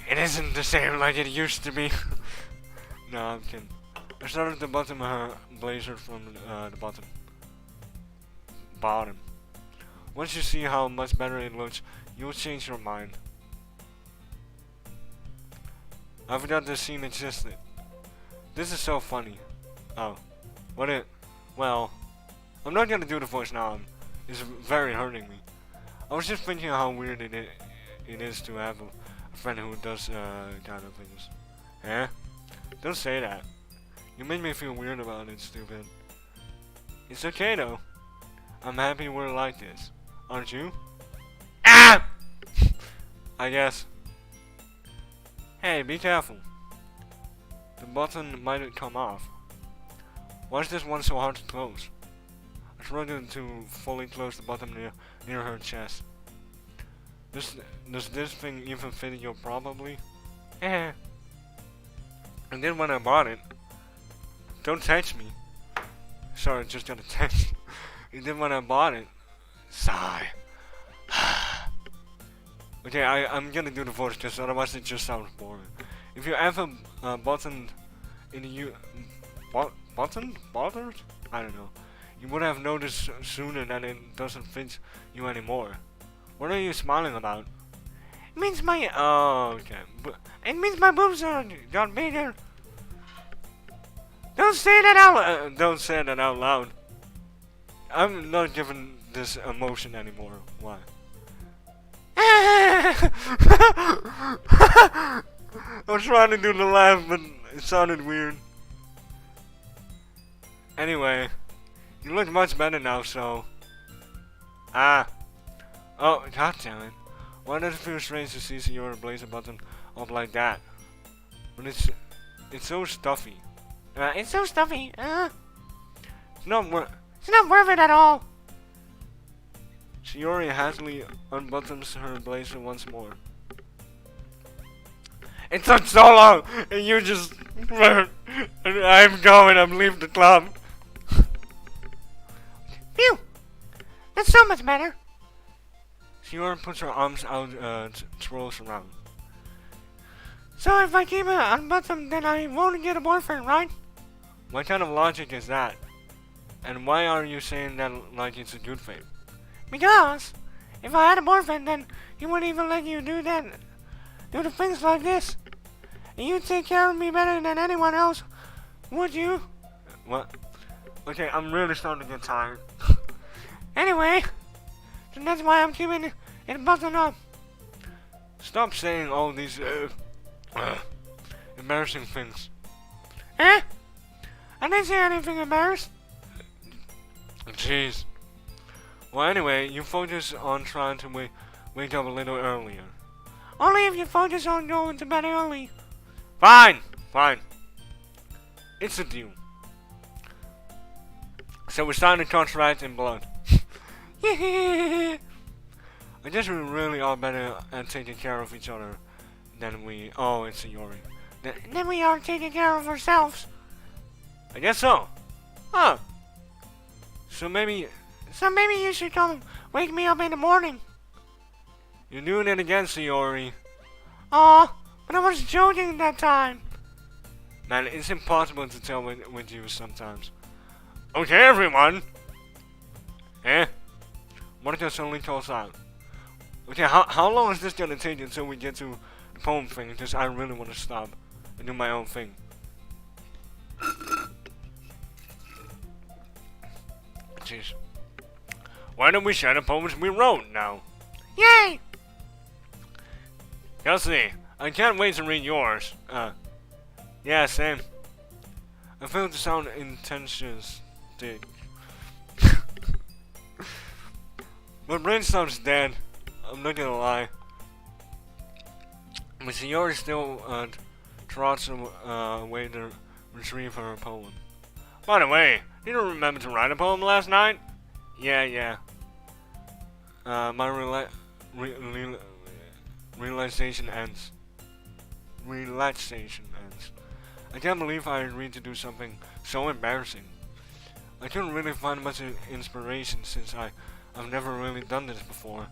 It isn't the same like it used to be. No, I'm kidding. I started to bottom her blazer from the bottom. Once you see how much better it looks, you'll change your mind. I forgot this scene existed. This is so funny. Oh. Well, I'm not gonna do the voice now. I'm is very hurting me. I was just thinking how weird it is to have a friend who does kind of things. Eh? Don't say that. You made me feel weird about it, stupid. It's okay though. I'm happy we're like this. Aren't you? Ah! I guess. Hey, be careful. The button might come off. Why is this one so hard to close? I struggled to fully close the button near her chest. Does this thing even fit you? Probably? Eh. And then when I bought it, don't text me. Sorry, just got a text. And then when I bought it, sigh. Okay, I'm gonna do the voice because otherwise it just sounds boring. If you ever button in the bothered? I don't know. You would have noticed sooner that it doesn't fit you anymore. What are you smiling about? It means my Oh, okay. it means my boobs are got bigger. Don't say that out loud. Don't say that out loud. I'm not giving this emotion anymore. Why? I was trying to do the laugh, but it sounded weird. Anyway, you look much better now, so... Ah. Oh, god damn it. Why does it feel strange to see your blazer button up like that? But it's so stuffy. It's so stuffy. It's not worth it at all. Shiori hastily unbuttons her blazer once more. It took so long, and you just... I'm going, I'm leaving the club. Phew! That's so much better. Shiori puts her arms out, twirls around. So if I keep it unbuttoned, then I won't get a boyfriend, right? What kind of logic is that? And why are you saying that like it's a good thing? Because if I had a boyfriend, then he wouldn't even let you do the things like this. And you'd take care of me better than anyone else, would you? What? Okay, I'm really starting to get tired. Anyway, so that's why I'm keeping it buttoned up. Stop saying all these embarrassing things. Eh? I didn't say anything embarrassed. Jeez. Well, anyway, you focus on trying to wake up a little earlier. Only if you focus on going to bed early. Fine, fine. It's a deal. So we signed a contract in blood. Yeah. I guess we really are better at taking care of each other than we... Oh, it's a Yori. Then we are taking care of ourselves. I guess so. Huh. So maybe you should come wake me up in the morning. you're doing it again, Sayori. Aw, but I was joking that time. Man, it's impossible to tell with you sometimes. Okay, everyone. Eh? Monica suddenly calls out. Okay, how long is this gonna take until we get to the poem thing? Because I really want to stop and do my own thing. Jeez. Why don't we share the poems we wrote now? Yay! Kelsey, I can't wait to read yours. Yeah, same. I feel to sound intentions, dick. My brain sounds dead. I'm not gonna lie. But Sayori still trots away to retrieve her poem. By the way, did you remember to write a poem last night? Yeah. My realization ends. Relaxation ends. I can't believe I agreed to do something so embarrassing. I couldn't really find much inspiration since I've never really done this before.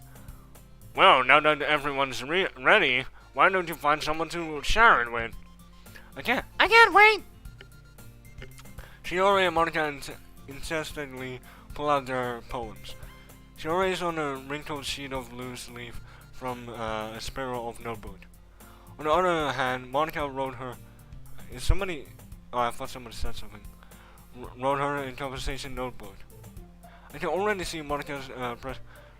Well, now that everyone's ready, why don't you find someone to share it with? I can't wait! Shiori and Monica incessantly pull out their poems. Shiori is on a wrinkled sheet of loose leaf from a spiral of notebook. On the other hand, Monica wrote her... Is somebody... Oh, I thought somebody said something. Wrote her in conversation notebook. I can already see Monika's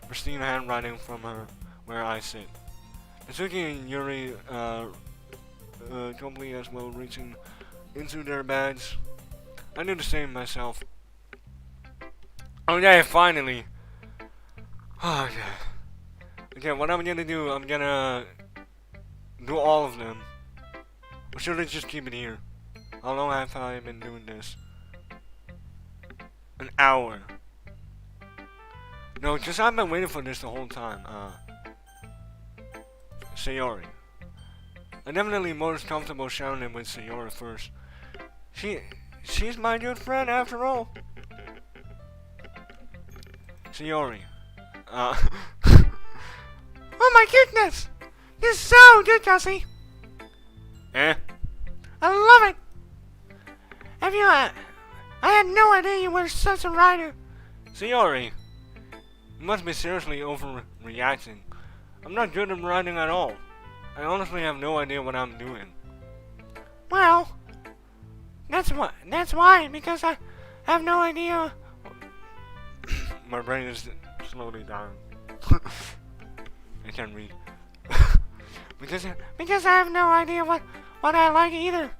pristine handwriting from her where I sit. Natsuki and Yuri completely as well, reaching into their bags. I do the same myself. Okay, finally. Oh, okay. Okay, what I'm gonna do, I'm gonna do all of them. Or should I just keep it here? How long have I been doing this? An hour. No, because I've been waiting for this the whole time. Sayori. I'm definitely most comfortable shouting with Sayori first. She's my good friend after all. Sayori. Oh my goodness! This is so good, Cassie. Eh? I love it. Have you, I had no idea you were such a writer. Sayori. You must be seriously overreacting. I'm not good at writing at all. I honestly have no idea what I'm doing. Well, that's why, because I have no idea. My brain is slowly dying. I can't read. because I have no idea what I like either.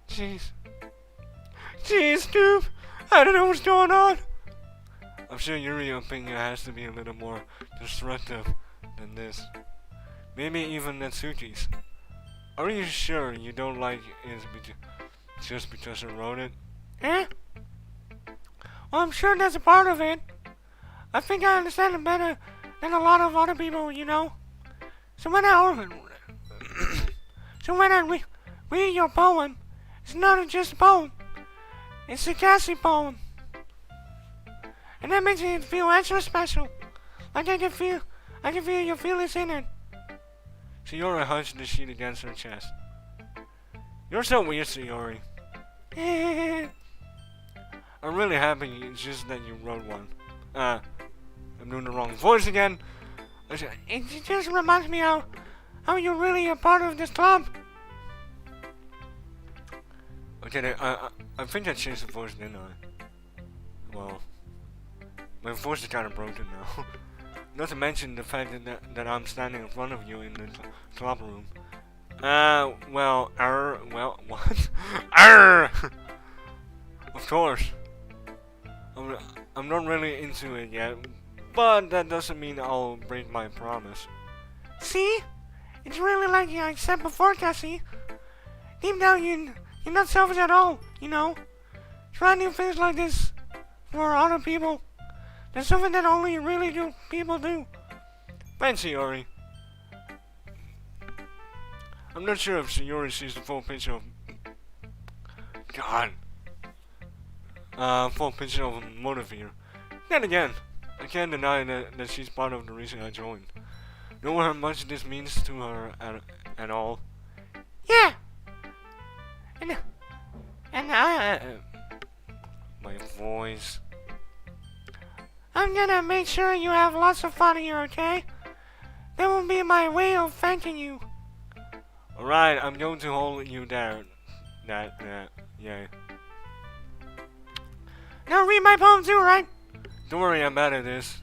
Jeez, Scoop. I don't know what's going on. I'm sure Yuri's opinion has to be a little more destructive than this. Maybe even Natsuki's. Are you sure you don't like it just because I wrote it? Eh? Well, I'm sure that's a part of it. I think I understand it better than a lot of other people, you know. So when I read your poem, it's not just a poem. It's a Cassie poem. And that makes it feel extra special. Like I can feel your feelings in it. Sayori hunched the sheet against her chest. You're so weird, Sayori. I'm really happy it's just that you wrote one. I'm doing the wrong voice again. It just reminds me how you're really a part of this club. Okay, I think I changed the voice, didn't I? Well, my voice is kind of broken now. Not to mention the fact that I'm standing in front of you in the club room. Well, what? Of course. I'm not really into it yet, but that doesn't mean I'll break my promise. See? It's really like I said before, Cassie. Deep down, you're not selfish at all, you know? Try new things like this for other people. That's something that only really good people do. Thanks, Sayori. I'm not sure if Sayori sees the full picture of... God. Full picture of motive here. Then again, I can't deny that she's part of the reason I joined. Know how much this means to her at all? Yeah. And my voice. I'm gonna make sure you have lots of fun here, okay? That will be my way of thanking you. Alright, I'm going to hold you down. Yeah. Now read my poem too, right? Don't worry, I'm bad at this.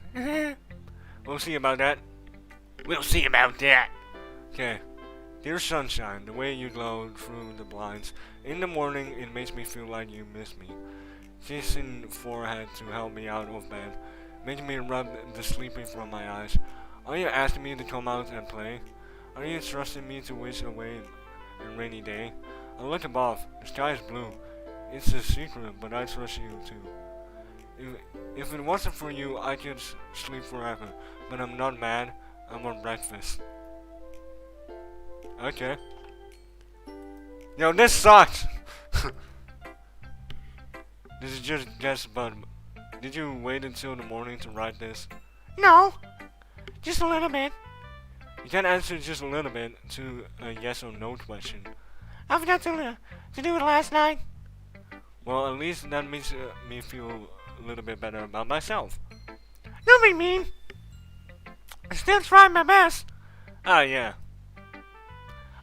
We'll see about that. We'll see about that. Okay. Dear sunshine, the way you glow through the blinds. In the morning, it makes me feel like you miss me. Kissing forehead to help me out of bed. Making me rub the sleeping from my eyes. Are you asking me to come out and play? Are you trusting me to wish away a rainy day? I look above. The sky is blue. It's a secret, but I trust you too. If it wasn't for you, I could sleep forever. But I'm not mad. I'm on breakfast. Okay. Yo, this sucks! This is just guess, but did you wait until the morning to write this? No. Just a little bit. You can't answer just a little bit to a yes or no question. I forgot to do it last night. Well, at least that makes me feel a little bit better about myself. Don't be mean. I still tried my best. Ah, yeah.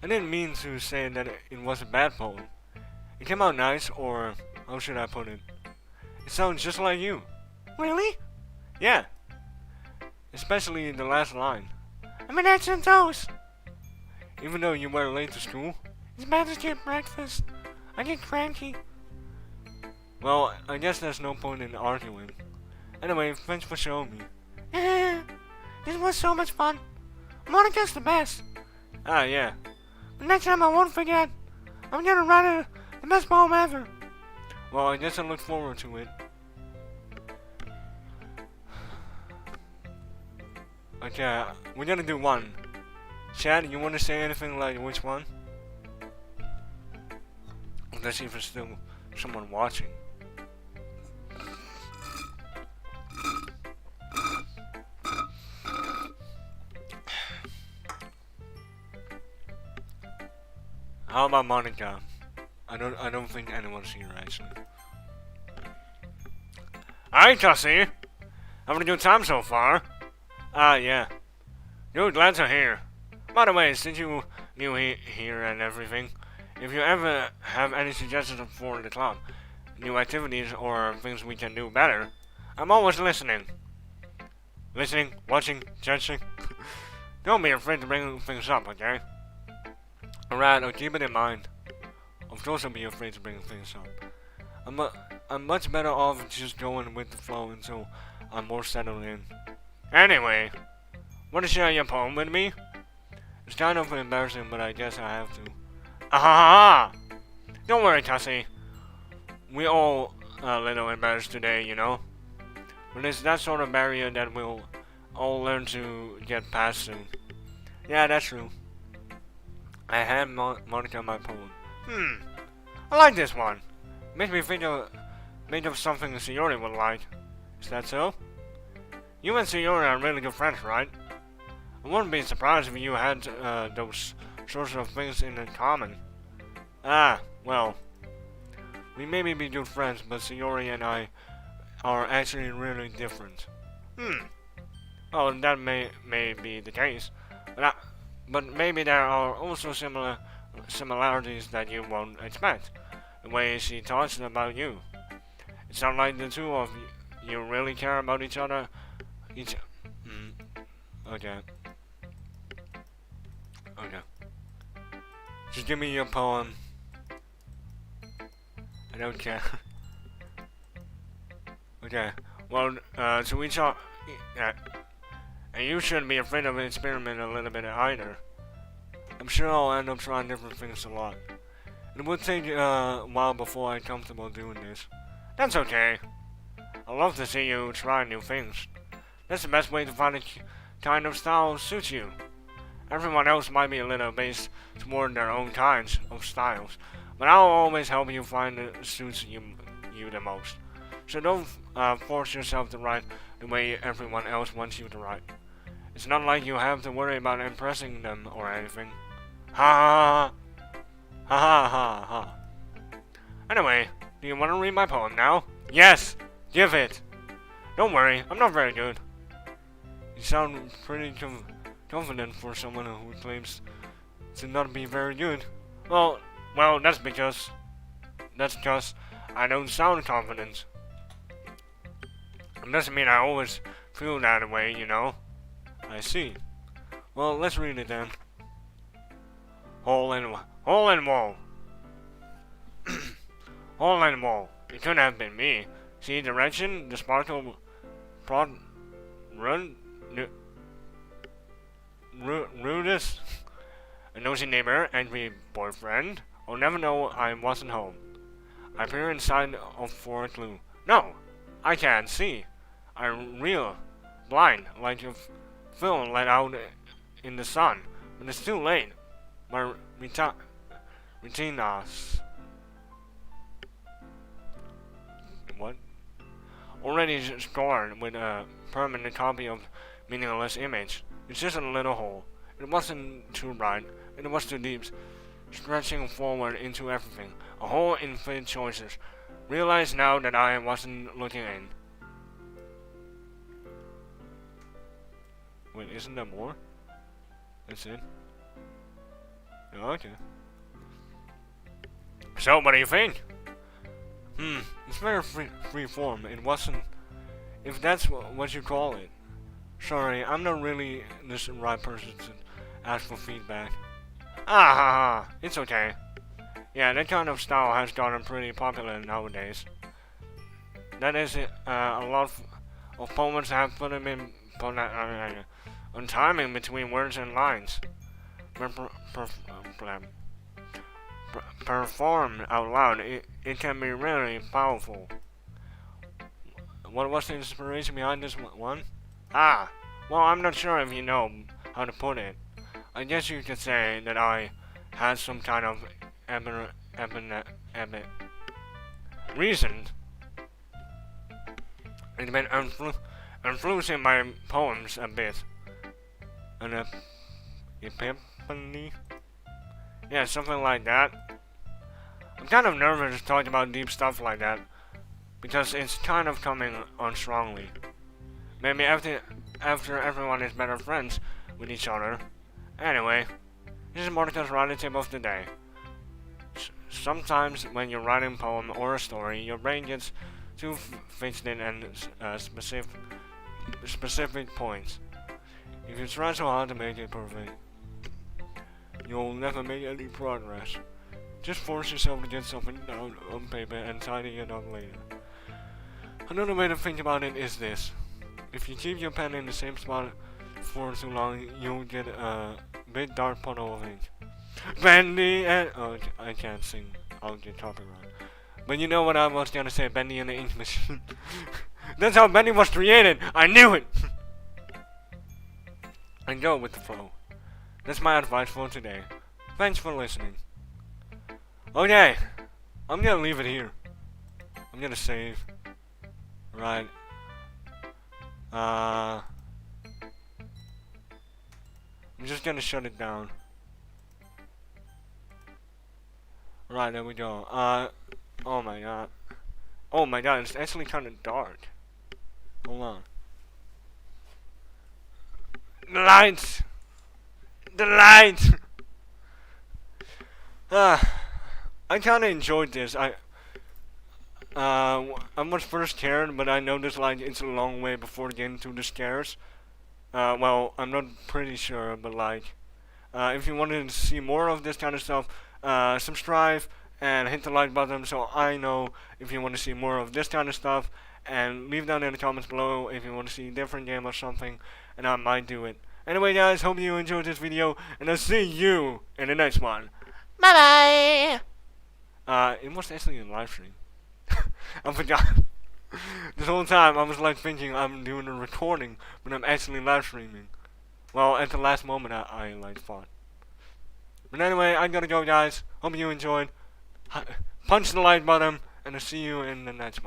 I didn't mean to say that it was a bad poem. It came out nice, or how should I put it? It sounds just like you. Really? Yeah. Especially the last line. I'm an excellent host. Even though you were late to school? It's bad to skip breakfast. I get cranky. Well, I guess there's no point in arguing. Anyway, thanks for showing me. This was so much fun. Monica's the best. Ah, yeah. But next time I won't forget. I'm gonna write the best poem ever. Well, I guess I look forward to it. Okay, we're gonna do one. Chad, you wanna say anything like which one? Let's see if there's still someone watching. How about Monica? I don't think anyone's here actually. Hi, Cassie. Having a good time so far? Ah, yeah. Good, glad to hear. By the way, since you new here and everything, if you ever have any suggestions for the club, new activities or things we can do better, I'm always listening. Listening, watching, judging. Don't be afraid to bring things up, okay? Alright, I'll keep it in mind. Of course I'll be afraid to bring things up. I'm much better off just going with the flow until I'm more settled in. Anyway, want to share your poem with me? It's kind of embarrassing, but I guess I have to. Ah! Don't worry, Cassie. We all a little embarrassed today, you know? But it's that sort of barrier that we'll all learn to get past soon. Yeah, that's true. I had Monica my poem. I like this one. Makes me think of something Sayori would like. Is that so? You and Sayori are really good friends, right? I wouldn't be surprised if you had those sorts of things in common. Ah, well. We maybe be good friends, but Sayori and I are actually really different. Oh, that may be the case. But maybe there are also similarities that you won't expect. The way she talks about you. It sounds like the two of you really care about each other. Okay. Just give me your poem. I don't care. Okay. Well, so we talk. Yeah. And you shouldn't be afraid of experimenting a little bit either. I'm sure I'll end up trying different things a lot. It would take a while before I'm comfortable doing this. That's okay. I love to see you try new things. That's the best way to find a kind of style suits you. Everyone else might be a little based toward their own kinds of styles, but I'll always help you find the suits you the most. So don't force yourself to write the way everyone else wants you to write. It's not like you have to worry about impressing them or anything. Ha ha ha ha ha ha. Anyway, do you want to read my poem now? Yes, give it. Don't worry, I'm not very good. You sound pretty confident for someone who claims to not be very good. Well, that's because I don't sound confident. It doesn't mean I always feel that way, you know. I see. Well, let's read it then. Hole in wall. Hole in wall. It couldn't have been me. See direction, the sparkle, rudest, a nosy neighbor, angry boyfriend. I'll never know I wasn't home. I peer inside for a clue. No, I can't see. I'm real blind, like a film let out in the sun. But it's too late. My retinas. What? Already scarred with a permanent copy of meaningless image. It's just a little hole. It wasn't too bright. It was too deep, stretching forward into everything. A hole in infinite choices. Realize now that I wasn't looking in. Wait, isn't there more? That's it? Oh, okay. So, what do you think? It It's very free form. It wasn't, if that's what you call it. Sorry, I'm not really the right person to ask for feedback. Ah ha ha, it's okay. Yeah, that kind of style has gotten pretty popular nowadays. That is, a lot of poets have put them in on timing between words and lines. Performed out loud, it can be really powerful. What was the inspiration behind this one? Ah, well, I'm not sure if you know how to put it. I guess you could say that I had some kind of reason. It's been influencing my poems a bit. An epiphany? Yeah, something like that. I'm kind of nervous to talk about deep stuff like that, because it's kind of coming on strongly. Maybe after everyone is better friends with each other. Anyway, this is Mordecai's writing tip of the day. Sometimes when you're writing a poem or a story, your brain gets too fixed in and specific points. If you try so hard to make it perfect, you'll never make any progress. Just force yourself to get something down on paper and tidy it up later. Another way to think about it is this. If you keep your pen in the same spot for too long, you'll get a big dark puddle of ink. Bendy and... oh, I can't sing. I'll get copyright. But you know what I was gonna say, Bendy and the ink machine. That's how Bendy was created! I knew it! And go with the flow. That's my advice for today. Thanks for listening. Okay, I'm gonna leave it here. I'm gonna save. Right. I'm just gonna shut it down. Right, there we go. Oh my god. Oh my god, it's actually kinda dark. Hold on. The lights! The lights! I kinda enjoyed this. I was first scared, but I noticed like it's a long way before getting to the scares. Well, I'm not pretty sure, but like, if you wanted to see more of this kind of stuff, subscribe and hit the like button so I know if you want to see more of this kind of stuff, and leave down in the comments below if you want to see a different game or something, and I might do it. Anyway guys, hope you enjoyed this video, and I'll see you in the next one. Bye bye. It was actually a live stream. I forgot. This whole time I was like thinking I'm doing a recording, but I'm actually live streaming. Well, at the last moment I like thought. But anyway, I gotta go guys. Hope you enjoyed. Punch the like button, and I'll see you in the next one.